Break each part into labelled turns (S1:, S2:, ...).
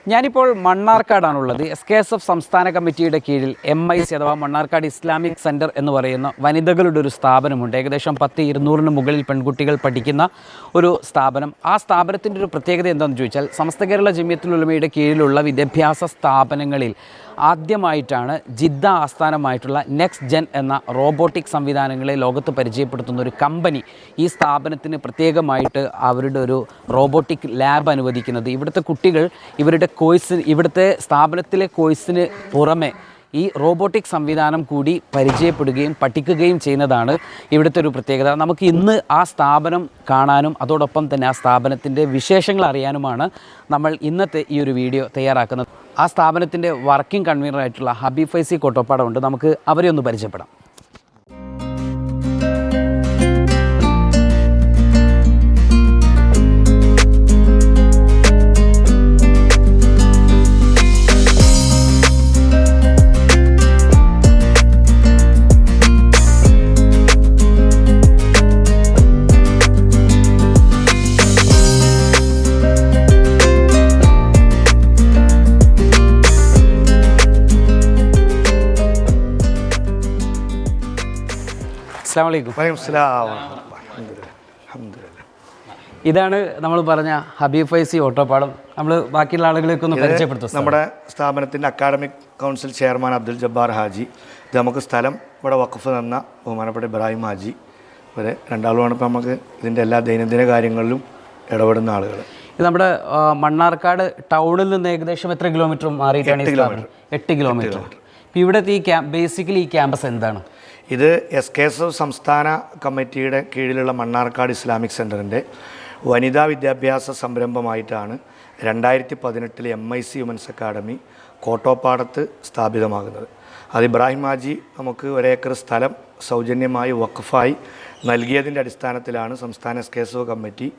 S1: ഞാനിപ്പോൾ മണ്ണാർക്കാടാണുള്ളത്. SKSF സംസ്ഥാന കമ്മിറ്റിയുടെ കീഴിൽ MIC അഥവാ മണ്ണാർക്കാട് ഇസ്ലാമിക് സെൻറ്റർ എന്ന് പറയുന്ന വനിതകളുടെ ഒരു സ്ഥാപനമുണ്ട്. ഏകദേശം 200 മുകളിൽ പെൺകുട്ടികൾ പഠിക്കുന്ന ഒരു സ്ഥാപനം. ആ സ്ഥാപനത്തിൻ്റെ ഒരു പ്രത്യേകത എന്താണെന്ന് ചോദിച്ചാൽ, സമസ്ത കേരള ജമിയത്തുൽ ഉലമയുടെ കീഴിലുള്ള വിദ്യാഭ്യാസ സ്ഥാപനങ്ങളിൽ ആദ്യമായിട്ടാണ് ജിദ്ദ ആസ്ഥാനമായിട്ടുള്ള നെക്സ്റ്റ് ജെൻ എന്ന റോബോട്ടിക് സംവിധാനങ്ങളെ ലോകത്ത് പരിചയപ്പെടുത്തുന്ന ഒരു കമ്പനി ഈ സ്ഥാപനത്തിന് പ്രത്യേകമായിട്ട് അവരുടെ ഒരു റോബോട്ടിക് ലാബ് അനുവദിക്കുന്നത്. ഇവിടുത്തെ കുട്ടികൾ ഇവിടുത്തെ സ്ഥാപനത്തിലെ കോഴ്സിന് പുറമെ ഈ റോബോട്ടിക് സംവിധാനം കൂടി പരിചയപ്പെടുകയും പഠിക്കുകയും ചെയ്യുന്നതാണ് ഇവിടുത്തെ ഒരു പ്രത്യേകത. നമുക്ക് ഇന്ന് ആ സ്ഥാപനം കാണാനും അതോടൊപ്പം തന്നെ ആ സ്ഥാപനത്തിൻ്റെ വിശേഷങ്ങൾ അറിയാനുമാണ് നമ്മൾ ഇന്നത്തെ ഈ ഒരു വീഡിയോ തയ്യാറാക്കുന്നത്. ആ സ്ഥാപനത്തിൻ്റെ വർക്കിംഗ് കൺവീനറായിട്ടുള്ള ഹബീബ് ഫൈസി കോട്ടോപ്പാടമുണ്ട്. നമുക്ക് അവരെ ഒന്ന് പരിചയപ്പെടാം. ഇതാണ് നമ്മൾ പറഞ്ഞ ഹബീബ് ഫൈസി ഓട്ടോപ്പാടം. നമ്മൾ ബാക്കിയുള്ള ആളുകളെയൊക്കെ ഒന്ന് പരിചയപ്പെടുത്തും.
S2: നമ്മുടെ സ്ഥാപനത്തിൻ്റെ academic council chairman Abdul Jabbar Haji. ഇത് നമുക്ക് സ്ഥലം ഇവിടെ വഖഫ് തന്ന ബഹുമാനപ്പെട്ട ഇബ്രാഹിം ഹാജി വരെ രണ്ടാളുമാണ് ഇപ്പോൾ നമുക്ക് ഇതിൻ്റെ എല്ലാ ദൈനംദിന കാര്യങ്ങളിലും ഇടപെടുന്ന ആളുകൾ.
S1: ഇത് നമ്മുടെ മണ്ണാർക്കാട് ടൗണിൽ നിന്ന് ഏകദേശം എത്ര കിലോമീറ്റർ മാറിയിട്ടാണ്? 8 കിലോമീറ്റർ. ഇപ്പോൾ ഇവിടുത്തെ ബേസിക്കലി ഈ ക്യാമ്പസ് എന്താണ്?
S2: ഇത് SKSF സംസ്ഥാന കമ്മിറ്റിയുടെ കീഴിലുള്ള മണ്ണാർക്കാട് ഇസ്ലാമിക് സെൻറ്ററിൻ്റെ വനിതാ വിദ്യാഭ്യാസ സംരംഭമായിട്ടാണ് 2018 MIC വുമൻസ് അക്കാഡമി കോട്ടോപ്പാടത്ത് സ്ഥാപിതമാകുന്നത്. അത് ഇബ്രാഹിം ഹാജി നമുക്ക് 1 ഏക്കർ സ്ഥലം സൗജന്യമായി വഖഫായി നൽകിയതിൻ്റെ അടിസ്ഥാനത്തിലാണ് സംസ്ഥാന SKSF കമ്മിറ്റി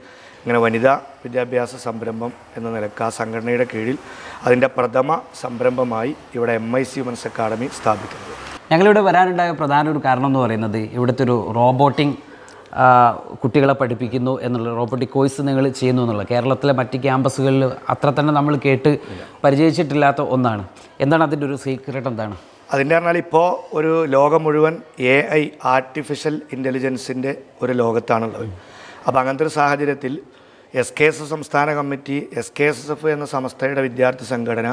S2: ഇങ്ങനെ വനിതാ വിദ്യാഭ്യാസ സംരംഭം എന്ന നിലക്ക് ആ സംഘടനയുടെ കീഴിൽ അതിൻ്റെ പ്രഥമ സംരംഭമായി ഇവിടെ MIC വുമൻസ് അക്കാഡമി സ്ഥാപിക്കുന്നത്.
S1: ഞങ്ങളിവിടെ വരാനുണ്ടായ പ്രധാന ഒരു കാരണം എന്ന് പറയുന്നത് ഇവിടുത്തെ ഒരു റോബോട്ടിക് കുട്ടികളെ പഠിപ്പിക്കുന്നു എന്നുള്ള റോബോട്ടിക് കോഴ്സ് നിങ്ങൾ ചെയ്യുന്നു എന്നുള്ള കേരളത്തിലെ മറ്റ് ക്യാമ്പസുകളിൽ അത്ര തന്നെ നമ്മൾ കേട്ട് പരിചയിച്ചിട്ടില്ലാത്ത ഒന്നാണ്. എന്താണ് അതിൻ്റെ ഒരു സീക്രട്ട്? എന്താണ്
S2: അതിൻ്റെ പറഞ്ഞാൽ ഇപ്പോൾ ഒരു ലോകം മുഴുവൻ AI ആർട്ടിഫിഷ്യൽ ഇൻ്റലിജൻസിൻ്റെ ഒരു ലോകത്താണുള്ളത്. അപ്പോൾ അങ്ങനത്തെ ഒരു സാഹചര്യത്തിൽ SKSF സംസ്ഥാന കമ്മിറ്റി SKSF എന്ന സംസ്ഥയുടെ വിദ്യാർത്ഥി സംഘടന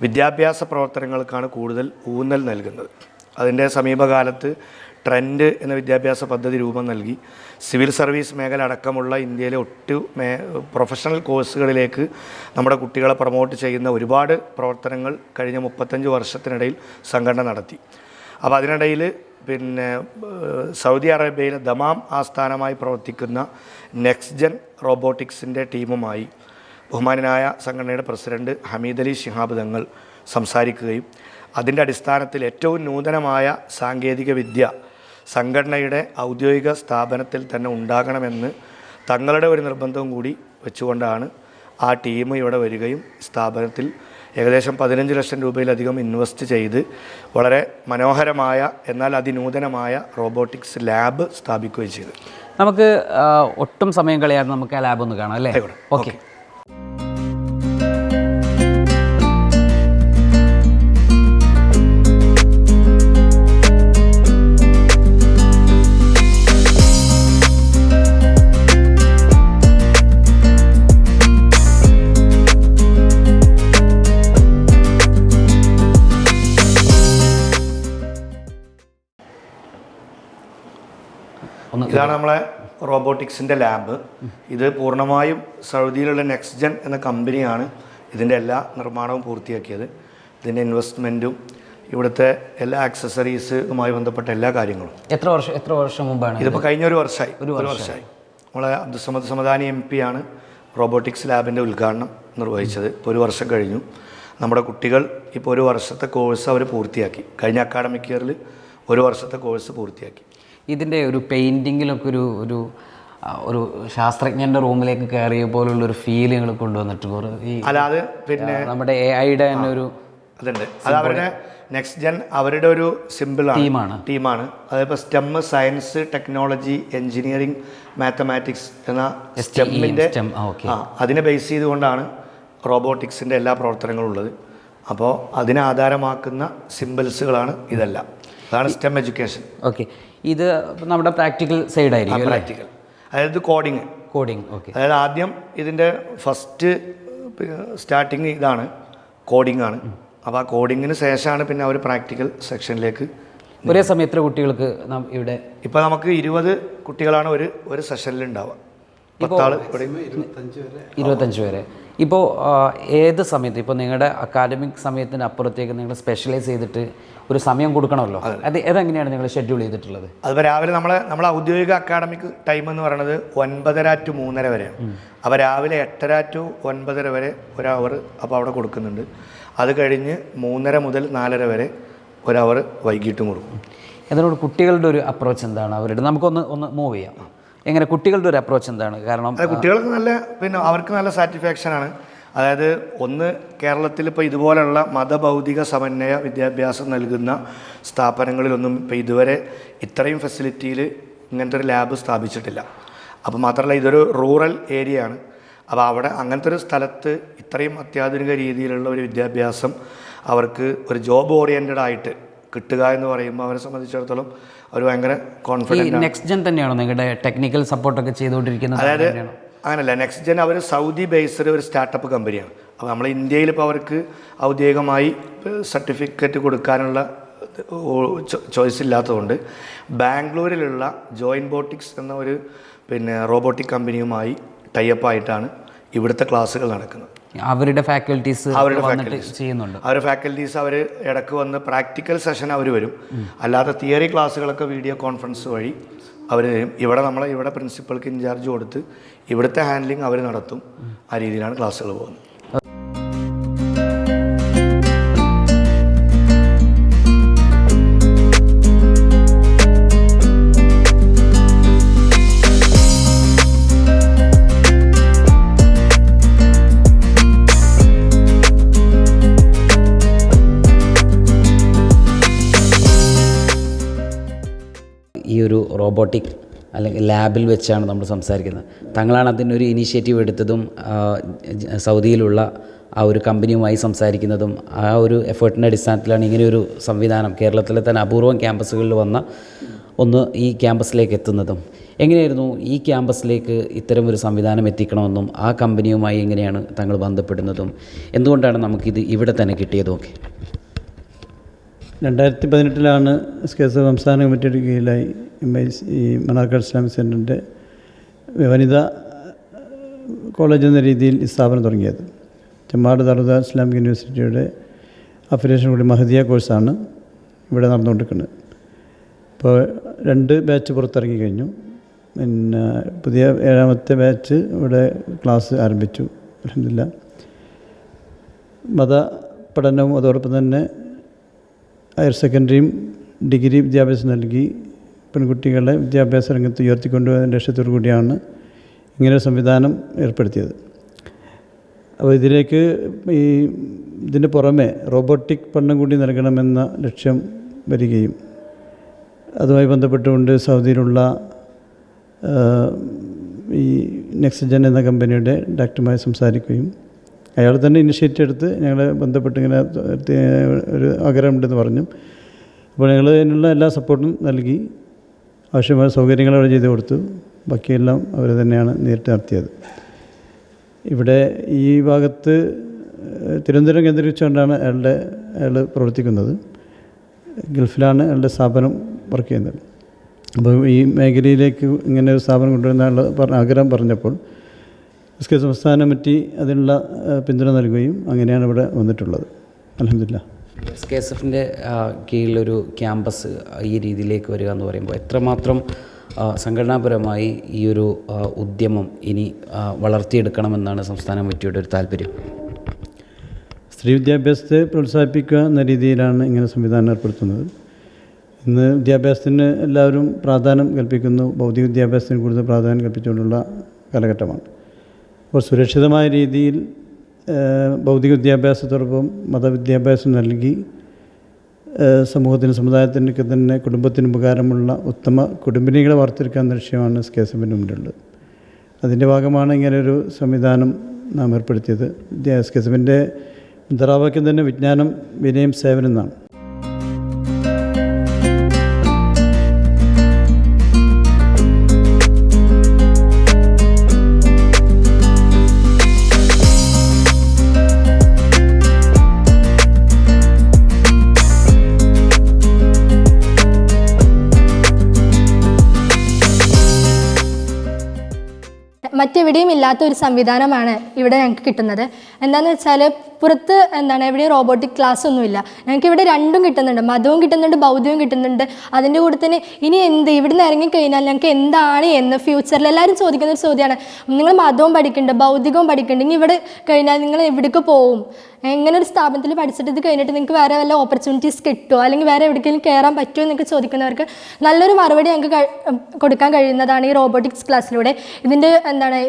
S2: വിദ്യാഭ്യാസ പ്രവർത്തനങ്ങൾക്കാണ് കൂടുതൽ ഊന്നൽ നൽകുന്നത്. അതിൻ്റെ സമീപകാലത്ത് ട്രെൻഡ് എന്ന വിദ്യാഭ്യാസ പദ്ധതി രൂപം നൽകി സിവിൽ സർവീസ് മേഖല അടക്കമുള്ള ഇന്ത്യയിലെ പ്രൊഫഷണൽ കോഴ്സുകളിലേക്ക് നമ്മുടെ കുട്ടികളെ പ്രൊമോട്ട് ചെയ്യുന്ന ഒരുപാട് പ്രവർത്തനങ്ങൾ കഴിഞ്ഞ 35 വർഷത്തിനിടയിൽ സംഘടന നടത്തി. അപ്പോൾ അതിനിടയിൽ സൗദി അറേബ്യയിലെ ദമാം ആസ്ഥാനമായി പ്രവർത്തിക്കുന്ന നെക്സ്റ്റ് ജെൻ റോബോട്ടിക്സിൻ്റെ ടീമുമായി ബഹുമാനനായ സംഘടനയുടെ പ്രസിഡന്റ് ഹമീദ് അലി ശിഹാബ് തങ്ങൾ സംസാരിക്കുകയും അതിൻ്റെ അടിസ്ഥാനത്തിൽ ഏറ്റവും നൂതനമായ സാങ്കേതിക വിദ്യ സംഘടനയുടെ ഔദ്യോഗിക സ്ഥാപനത്തിൽ തന്നെ ഉണ്ടാകണമെന്ന് തങ്ങളുടെ ഒരു നിർബന്ധവും കൂടി വെച്ചുകൊണ്ടാണ് ആ ടീം ഇവിടെ വരികയും സ്ഥാപനത്തിൽ ഏകദേശം 15 ലക്ഷം രൂപയിലധികം ഇൻവെസ്റ്റ് ചെയ്ത് വളരെ മനോഹരമായ എന്നാൽ അതിനൂതനമായ റോബോട്ടിക്സ് ലാബ് സ്ഥാപിക്കുകയും ചെയ്തു.
S1: നമുക്ക് ഒട്ടും സമയം കളയാതെ നമുക്ക് ആ ലാബ് ഒന്ന് കാണാം അല്ലേ? ഓക്കെ.
S2: ഇതാണ് നമ്മളെ റോബോട്ടിക്സിൻ്റെ ലാബ്. ഇത് പൂർണ്ണമായും സൗദിയിലുള്ള നെക്സ്റ്റ് ജെൻ എന്ന കമ്പനിയാണ് ഇതിൻ്റെ എല്ലാ നിർമ്മാണവും പൂർത്തിയാക്കിയത്. ഇതിൻ്റെ ഇൻവെസ്റ്റ്മെൻറ്റും ഇവിടുത്തെ എല്ലാ ആക്സസറീസുമായി ബന്ധപ്പെട്ട എല്ലാ കാര്യങ്ങളും.
S1: എത്ര വർഷം മുമ്പാണ്?
S2: ഇതിപ്പോൾ കഴിഞ്ഞ ഒരു വർഷമായി. നമ്മളെ അബ്ദുസമദ് സമദാനി MP ആണ് റോബോട്ടിക്സ് ലാബിൻ്റെ ഉദ്ഘാടനം നിർവഹിച്ചത്. ഇപ്പോൾ 1 വർഷം കഴിഞ്ഞു. നമ്മുടെ കുട്ടികൾ ഇപ്പോൾ 1 വർഷത്തെ കോഴ്സ് അവർ പൂർത്തിയാക്കി. കഴിഞ്ഞ അക്കാഡമിക് ഇയറിൽ 1 വർഷത്തെ കോഴ്സ് പൂർത്തിയാക്കി.
S1: ഇതിൻ്റെ ഒരു പെയിൻറ്റിങ്ങിലൊക്കെ ഒരു ഒരു ശാസ്ത്രജ്ഞൻ്റെ റൂമിലേക്ക് കയറിയ പോലുള്ളൊരു ഫീലിങ്ങൾ കൊണ്ടുവന്നിട്ട്
S2: അല്ലാതെ പിന്നെ
S1: നമ്മുടെ AIയുടെ തന്നെ ഒരു
S2: അതുണ്ട്. അത് അവരുടെ നെക്സ്റ്റ് ജെൻ അവരുടെ ഒരു ടീമാണ്. അതിപ്പോൾ STEM science technology engineering mathematics എന്ന STEMൻ്റെ അതിനെ ബേസ് ചെയ്തുകൊണ്ടാണ് റോബോട്ടിക്സിൻ്റെ എല്ലാ പ്രവർത്തനങ്ങളും ഉള്ളത്. അപ്പോൾ അതിനെ ആധാരമാക്കുന്ന സിമ്പിൾസുകളാണ് ഇതെല്ലാം. അതാണ് സ്റ്റെം എഡ്യൂക്കേഷൻ.
S1: ഓക്കെ, ഇത് നമ്മുടെ പ്രാക്ടിക്കൽ സൈഡായിരിക്കും.
S2: പ്രാക്ടിക്കൽ അതായത് കോഡിങ്.
S1: ഓക്കെ.
S2: അതായത് ആദ്യം ഇതിൻ്റെ ഫസ്റ്റ് സ്റ്റാർട്ടിങ് ഇതാണ്, കോഡിംഗ് ആണ്. അപ്പോൾ ആ കോഡിങ്ങിന് ശേഷമാണ് പിന്നെ അവർ പ്രാക്ടിക്കൽ സെക്ഷനിലേക്ക്.
S1: ഒരേ സമയം എത്ര കുട്ടികൾക്ക് ഇവിടെ?
S2: ഇപ്പോൾ നമുക്ക് 20 കുട്ടികളാണ് ഒരു സെഷനിൽ ഉണ്ടാവുക. 10 ആൾ ഇവിടെ
S1: 25 വരെ. ഇപ്പോൾ ഏത് സമയത്ത്, ഇപ്പോൾ നിങ്ങളുടെ അക്കാഡമിക് സമയത്തിന് അപ്പുറത്തേക്ക് നിങ്ങൾ സ്പെഷ്യലൈസ് ചെയ്തിട്ട് ഒരു സമയം കൊടുക്കണമല്ലോ, അതെങ്ങനെയാണ് നിങ്ങൾ ഷെഡ്യൂൾ ചെയ്തിട്ടുള്ളത്?
S2: അതിപ്പോൾ രാവിലെ നമ്മളെ ഔദ്യോഗിക അക്കാഡമിക് ടൈം എന്ന് പറയുന്നത് 9:30 to 3:30 വരെയാണ്. അപ്പോൾ രാവിലെ 8:30 to 9:30 വരെ 1 അവർ അപ്പോൾ അവിടെ കൊടുക്കുന്നുണ്ട്. അത് കഴിഞ്ഞ് 3:30 മുതൽ 4:30 വരെ 1 അവർ വൈകിട്ടും കൊടുക്കും.
S1: അതിനോട് കുട്ടികളുടെ ഒരു അപ്രോച്ച് എന്താണ് അവരുടെ? നമുക്കൊന്ന് മൂവ് ചെയ്യാം. എങ്ങനെ കുട്ടികളുടെ ഒരു അപ്രോച്ച് എന്താണ്? കാരണം
S2: കുട്ടികൾക്ക് പിന്നെ അവർക്ക് നല്ല സാറ്റിസ്ഫാക്ഷനാണ്. അതായത് ഒന്ന്, കേരളത്തിൽ ഇപ്പോൾ ഇതുപോലെയുള്ള മതഭൗതിക സമന്വയ വിദ്യാഭ്യാസം നൽകുന്ന സ്ഥാപനങ്ങളിലൊന്നും ഇപ്പോൾ ഇതുവരെ ഇത്രയും ഫെസിലിറ്റിയിൽ ഇങ്ങനത്തെ ഒരു ലാബ് സ്ഥാപിച്ചിട്ടില്ല. അപ്പോൾ മാത്രമല്ല ഇതൊരു റൂറൽ ഏരിയയാണ്. അപ്പോൾ അവിടെ അങ്ങനത്തെ ഒരു സ്ഥലത്ത് ഇത്രയും അത്യാധുനിക രീതിയിലുള്ള ഒരു വിദ്യാഭ്യാസം അവർക്ക് ഒരു ജോബ് ഓറിയൻറ്റഡ് ആയിട്ട് കിട്ടുക എന്ന് പറയുമ്പോൾ അവരെ സംബന്ധിച്ചിടത്തോളം അവർ ഭയങ്കര കോൺഫിഡൻറ്റ്.
S1: നെക്സ്റ്റ് ജെൻ തന്നെയാണോ നിങ്ങളുടെ ടെക്നിക്കൽ സപ്പോർട്ടൊക്കെ ചെയ്തുകൊണ്ടിരിക്കുന്നത്?
S2: അതായത് അങ്ങനല്ല, നെക്സ്റ്റ് ജെൻ അവർ സൗദി ബേസ്ഡ് ഒരു സ്റ്റാർട്ടപ്പ് കമ്പനിയാണ്. അപ്പോൾ നമ്മൾ ഇന്ത്യയിൽ ഇപ്പോൾ അവർക്ക് ഔദ്യോഗികമായി സർട്ടിഫിക്കറ്റ് കൊടുക്കാനുള്ള ചോയ്സ് ഇല്ലാത്തതുകൊണ്ട് ബാംഗ്ലൂരിലുള്ള ജോയിൻബോട്ടിക്സ് എന്ന ഒരു റോബോട്ടിക് കമ്പനിയുമായി ടൈപ്പായിട്ടാണ് ഇവിടുത്തെ ക്ലാസ്സുകൾ നടക്കുന്നത്.
S1: അവരുടെ ഫാക്കൽറ്റീസ് ചെയ്യുന്നുണ്ട്.
S2: അവരുടെ ഫാക്കൽറ്റീസ് അവർ ഇടയ്ക്ക് വന്ന് പ്രാക്ടിക്കൽ സെഷൻ അവർ വരും. അല്ലാതെ തിയറി ക്ലാസ്സുകളൊക്കെ വീഡിയോ കോൺഫറൻസ് വഴി അവർ ഇവിടെ പ്രിൻസിപ്പൾക്ക് ഇൻചാർജ് കൊടുത്ത് ഇവിടുത്തെ ഹാൻഡ്ലിങ് അവർ നടത്തും. ആ രീതിയിലാണ് ക്ലാസ്സുകൾ പോകുന്നത്.
S1: ഈ ഒരു റോബോട്ടിക് അല്ലെങ്കിൽ ലാബിൽ വെച്ചാണ് നമ്മൾ സംസാരിക്കുന്നത്. താങ്കളാണ് അതിനൊരു ഇനീഷ്യേറ്റീവ് എടുത്തതും സൗദിയിലുള്ള ആ ഒരു കമ്പനിയുമായി സംസാരിക്കുന്നതും ആ ഒരു എഫേർട്ടിൻ്റെ അടിസ്ഥാനത്തിലാണ് ഇങ്ങനെയൊരു സംവിധാനം കേരളത്തിലെ തന്നെ അപൂർവം ക്യാമ്പസുകളിൽ വന്ന ഒന്ന് ഈ ക്യാമ്പസിലേക്ക് എത്തുന്നതും. എങ്ങനെയായിരുന്നു ഈ ക്യാമ്പസിലേക്ക് ഇത്തരമൊരു സംവിധാനം എത്തിക്കണമെന്നും ആ കമ്പനിയുമായി എങ്ങനെയാണ് താങ്കൾ ബന്ധപ്പെടുന്നതും എന്തുകൊണ്ടാണ് നമുക്കിത് ഇവിടെ തന്നെ കിട്ടിയതും ഒക്കെ?
S3: 2018 SKSF സംസ്ഥാന കമ്മിറ്റിയുടെ കീഴിലായി ഈ മണ്ണാർക്കാട് ഇസ്ലാമിക് സെൻറ്ററിൻ്റെ വനിതാ കോളേജ് എന്ന രീതിയിൽ ഈ സ്ഥാപനം തുടങ്ങിയത്. ചെമ്മാട് ദറുദ ഇസ്ലാമിക് യൂണിവേഴ്സിറ്റിയുടെ അഫിലിയേഷൻ കൂടി മഹദിയ കോഴ്സാണ് ഇവിടെ നടന്നുകൊണ്ടിരിക്കുന്നത്. ഇപ്പോൾ 2 ബാച്ച് പുറത്തിറങ്ങി കഴിഞ്ഞു. പിന്നെ പുതിയ 7ാമത്തെ ബാച്ച് ഇവിടെ ക്ലാസ് ആരംഭിച്ചു. അൽഹംദുലില്ലാഹ്. മത പഠനവും അതോടൊപ്പം തന്നെ ഹയർ സെക്കൻഡറിയും ഡിഗ്രി വിദ്യാഭ്യാസം നൽകി പെൺകുട്ടികളെ വിദ്യാഭ്യാസ രംഗത്ത് ഉയർത്തിക്കൊണ്ടുപോകുന്ന ലക്ഷ്യത്തോടു കൂടിയാണ് ഇങ്ങനെ സംവിധാനം ഏർപ്പെടുത്തിയത്. അപ്പോൾ ഇതിലേക്ക് ഇതിന് പുറമെ റോബോട്ടിക് പഠനം കൂടി നൽകണമെന്ന ലക്ഷ്യം വരികയും അതുമായി ബന്ധപ്പെട്ടുകൊണ്ട് സൗദിയിലുള്ള ഈ നെക്സ്റ്റ് ജെൻ എന്ന കമ്പനിയുടെ ഡയറക്ടറുമായി സംസാരിക്കുകയും അയാൾ തന്നെ ഇനിഷ്യേറ്റീവ് എടുത്ത് ഞങ്ങളെ ബന്ധപ്പെട്ട് ഇങ്ങനെ ഒരു ആഗ്രഹമുണ്ടെന്ന് പറഞ്ഞു. അപ്പോൾ ഞങ്ങൾ അതിനുള്ള എല്ലാ സപ്പോർട്ടും നൽകി. ആവശ്യമായ സൗകര്യങ്ങൾ അവർ ചെയ്തു കൊടുത്തു. ബാക്കിയെല്ലാം അവർ തന്നെയാണ് നേരിട്ട് നടത്തിയത്. ഇവിടെ ഈ ഭാഗത്ത് തിരുവനന്തപുരം കേന്ദ്രീകരിച്ചുകൊണ്ടാണ് അയാൾ പ്രവർത്തിക്കുന്നത്. ഗൾഫിലാണ് അയാളുടെ സ്ഥാപനം വർക്ക് ചെയ്യുന്നത്. അപ്പോൾ ഈ മേഖലയിലേക്ക് ഇങ്ങനെ ഒരു സ്ഥാപനം കൊണ്ടുവരുന്ന ആഗ്രഹം പറഞ്ഞപ്പോൾ SKSF സംസ്ഥാന കമ്മിറ്റി അതിനുള്ള പിന്തുണ നൽകുകയും അങ്ങനെയാണ് ഇവിടെ വന്നിട്ടുള്ളത്. അൽഹംദുലില്ലാഹ്.
S1: SKSFൻ്റെ കീഴിലൊരു ക്യാമ്പസ് ഈ രീതിയിലേക്ക് വരിക എന്ന് പറയുമ്പോൾ എത്രമാത്രം സംഘടനാപരമായി ഈ ഒരു ഉദ്യമം ഇനി വളർത്തിയെടുക്കണമെന്നാണ് സംസ്ഥാന കമ്മിറ്റിയുടെ ഒരു താല്പര്യം?
S3: സ്ത്രീ വിദ്യാഭ്യാസത്തെ പ്രോത്സാഹിപ്പിക്കുക എന്ന രീതിയിലാണ് ഇങ്ങനെ സംവിധാനം ഏർപ്പെടുത്തുന്നത്. ഇന്ന് വിദ്യാഭ്യാസത്തിന് എല്ലാവരും പ്രാധാന്യം കൽപ്പിക്കുന്നു. ഭൗതിക വിദ്യാഭ്യാസത്തിന് കൂടുതൽ പ്രാധാന്യം കൽപ്പിച്ചുകൊണ്ടുള്ള കാലഘട്ടമാണ്. അപ്പോൾ സുരക്ഷിതമായ രീതിയിൽ ഭൗതിക വിദ്യാഭ്യാസത്തോടൊപ്പം മതവിദ്യാഭ്യാസം നൽകി സമൂഹത്തിന് സമുദായത്തിനൊക്കെ തന്നെ കുടുംബത്തിന് ഉപകാരമുള്ള ഉത്തമ കുടുംബിനികളെ വാർത്തെടുക്കാൻ ലക്ഷ്യമാണ് SKSFൻ്റെ മുന്നിലുള്ളത്. അതിൻ്റെ ഭാഗമാണ് ഇങ്ങനെയൊരു സംവിധാനം നാം ഏർപ്പെടുത്തിയത്. SKSFൻ്റെ മുദ്രാവാക്യം തന്നെ വിജ്ഞാനം വിനയം സേവനം എന്നാണ്.
S4: മറ്റെവിടെയും ഇല്ലാത്ത ഒരു സംവിധാനമാണ് ഇവിടെ ഞങ്ങൾക്ക് കിട്ടുന്നത്. എന്താണെന്ന് വെച്ചാൽ പുറത്ത് എവിടെയും റോബോട്ടിക് ക്ലാസ് ഒന്നുമില്ല. ഞങ്ങൾക്ക് ഇവിടെ രണ്ടും കിട്ടുന്നുണ്ട്, മതവും കിട്ടുന്നുണ്ട്, ബൗദ്ധികവും കിട്ടുന്നുണ്ട്. അതിൻ്റെ കൂടെ തന്നെ ഇനി ഇവിടുന്ന് ഇറങ്ങിക്കഴിഞ്ഞാൽ ഞങ്ങൾക്ക് എന്താണ് എന്ന് ഫ്യൂച്ചറിൽ എല്ലാവരും ചോദിക്കുന്ന ഒരു ചോദ്യമാണ്. നിങ്ങൾ മതവും പഠിക്കുന്നുണ്ട്, ബൗദ്ധികവും പഠിക്കുന്നുണ്ട്, ഇനി ഇവിടെ കഴിഞ്ഞാൽ നിങ്ങൾ എവിടേക്ക് പോവും? എങ്ങനെ ഒരു സ്ഥാപനത്തിൽ പഠിച്ചിട്ട് ഇത് കഴിഞ്ഞിട്ട് നിങ്ങൾക്ക് വേറെ വല്ല ഓപ്പർച്യൂണിറ്റീസ് കിട്ടുമോ, അല്ലെങ്കിൽ വേറെ എവിടേക്കെങ്കിലും കയറാൻ പറ്റുമോ എന്നൊക്കെ ചോദിക്കുന്നവർക്ക് നല്ലൊരു മറുപടി ഞങ്ങൾക്ക് കൊടുക്കാൻ കഴിയുന്നതാണ് ഈ റോബോട്ടിക്സ് ക്ലാസ്സിലൂടെ. ഇതിൻ്റെ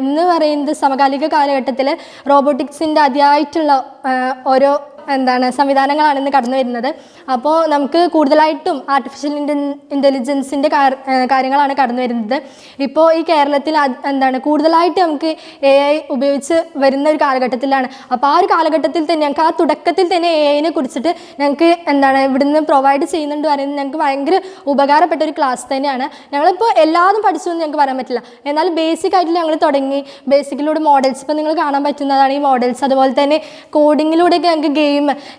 S4: ഇന്ന് പറയുന്നത് സമകാലിക കാലഘട്ടത്തിൽ റോബോട്ടിക്സിൻ്റെ അതിയായിട്ടുള്ള ഓരോ സംവിധാനങ്ങളാണ് ഇന്ന് കടന്നു വരുന്നത്. അപ്പോൾ നമുക്ക് കൂടുതലായിട്ടും ആർട്ടിഫിഷ്യൽ ഇൻ്റലിജൻസിൻ്റെ കാര്യങ്ങളാണ് കടന്നു വരുന്നത്. ഇപ്പോൾ ഈ കേരളത്തിൽ കൂടുതലായിട്ട് നമുക്ക് AI ഉപയോഗിച്ച് വരുന്ന ഒരു കാലഘട്ടത്തിലാണ്. അപ്പോൾ ആ ഒരു കാലഘട്ടത്തിൽ തന്നെ ഞങ്ങൾക്ക് ആ തുടക്കത്തിൽ തന്നെ AI കുറിച്ചിട്ട് ഞങ്ങൾക്ക് ഇവിടുന്ന് പ്രൊവൈഡ് ചെയ്യുന്നുണ്ട് പറയുന്നത് ഞങ്ങൾക്ക് ഭയങ്കര ഉപകാരപ്പെട്ട ഒരു ക്ലാസ് തന്നെയാണ്. ഞങ്ങളിപ്പോൾ എല്ലാതും പഠിച്ചു എന്ന് ഞങ്ങൾക്ക് പറയാൻ പറ്റില്ല, എന്നാൽ ബേസിക് ആയിട്ട് ഞങ്ങൾ തുടങ്ങി. ബേസിക്കിലൂടെ മോഡൽസ് ഇപ്പോൾ നിങ്ങൾ കാണാൻ പറ്റുന്നതാണ് ഈ മോഡൽസ്. അതുപോലെ തന്നെ കോഡിങ്ങിലൂടെയൊക്കെ ഞങ്ങൾക്ക്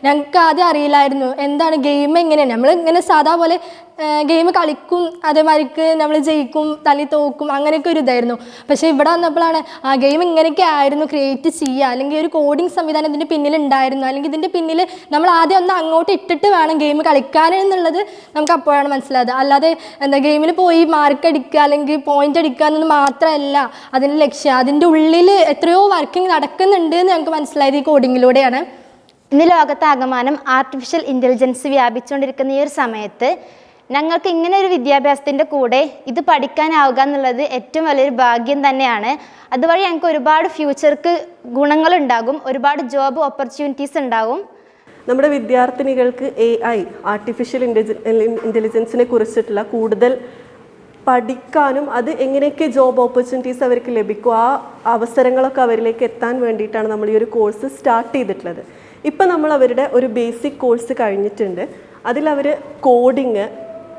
S4: ഞങ്ങൾക്ക് ആദ്യം അറിയില്ലായിരുന്നു എന്താണ് ഗെയിം, എങ്ങനെയാണ് നമ്മൾ ഇങ്ങനെ സാധാ പോലെ ഗെയിം കളിക്കും, അതേമാതിരിക്ക് നമ്മൾ ജയിക്കും, തല്ലി തോക്കും, അങ്ങനെയൊക്കെ ഒരു ഇതായിരുന്നു. പക്ഷേ ഇവിടെ വന്നപ്പോഴാണ് ആ ഗെയിം ഇങ്ങനെയൊക്കെ ആയിരുന്നു ക്രിയേറ്റ് ചെയ്യുക, അല്ലെങ്കിൽ ഒരു കോഡിങ് സംവിധാനം ഇതിൻ്റെ പിന്നിലുണ്ടായിരുന്നു, അല്ലെങ്കിൽ ഇതിൻ്റെ പിന്നിൽ നമ്മൾ ആദ്യം ഒന്ന് അങ്ങോട്ട് ഇട്ടിട്ട് വേണം ഗെയിം കളിക്കാൻ എന്നുള്ളത് നമുക്ക് അപ്പോഴാണ് മനസ്സിലായത്. അല്ലാതെ ഗെയിമിൽ പോയി മാർക്ക് അടിക്കുക അല്ലെങ്കിൽ പോയിന്റ് അടിക്കുക എന്നത് മാത്രമല്ല അതിൻ്റെ ലക്ഷ്യം. അതിൻ്റെ ഉള്ളിൽ എത്രയോ വർക്കിംഗ് നടക്കുന്നുണ്ട് എന്ന് ഞങ്ങൾക്ക് മനസ്സിലായത് ഈ കോഡിങ്ങിലൂടെയാണ്.
S5: ഇന്ന് ലോകത്താകമാനം ആർട്ടിഫിഷ്യൽ ഇൻ്റലിജൻസ് വ്യാപിച്ചുകൊണ്ടിരിക്കുന്ന ഈ ഒരു സമയത്ത് ഞങ്ങൾക്ക് ഇങ്ങനെ ഒരു വിദ്യാഭ്യാസത്തിൻ്റെ കൂടെ ഇത് പഠിക്കാനാവുക എന്നുള്ളത് ഏറ്റവും വലിയൊരു ഭാഗ്യം തന്നെയാണ്. അതുവഴി ഞങ്ങൾക്ക് ഒരുപാട് ഫ്യൂച്ചർക്ക് ഗുണങ്ങളുണ്ടാകും, ഒരുപാട് ജോബ് ഓപ്പർച്യൂണിറ്റീസ് ഉണ്ടാകും.
S6: നമ്മുടെ വിദ്യാർത്ഥിനികൾക്ക് AI ആർട്ടിഫിഷ്യൽ ഇൻ്റലിജൻസിനെ കുറിച്ചിട്ടുള്ള കൂടുതൽ പഠിക്കാനും അത് എങ്ങനെയൊക്കെ ജോബ് ഓപ്പർച്യൂണിറ്റീസ് അവർക്ക് ലഭിക്കും, ആ അവസരങ്ങളൊക്കെ അവരിലേക്ക് എത്താൻ വേണ്ടിയിട്ടാണ് നമ്മൾ ഈ ഒരു കോഴ്സ് സ്റ്റാർട്ട് ചെയ്തിട്ടുള്ളത്. ഇപ്പം നമ്മൾ അവരുടെ ഒരു ബേസിക് കോഴ്സ് കഴിഞ്ഞിട്ടുണ്ട്. അതിലവർ കോഡിങ്,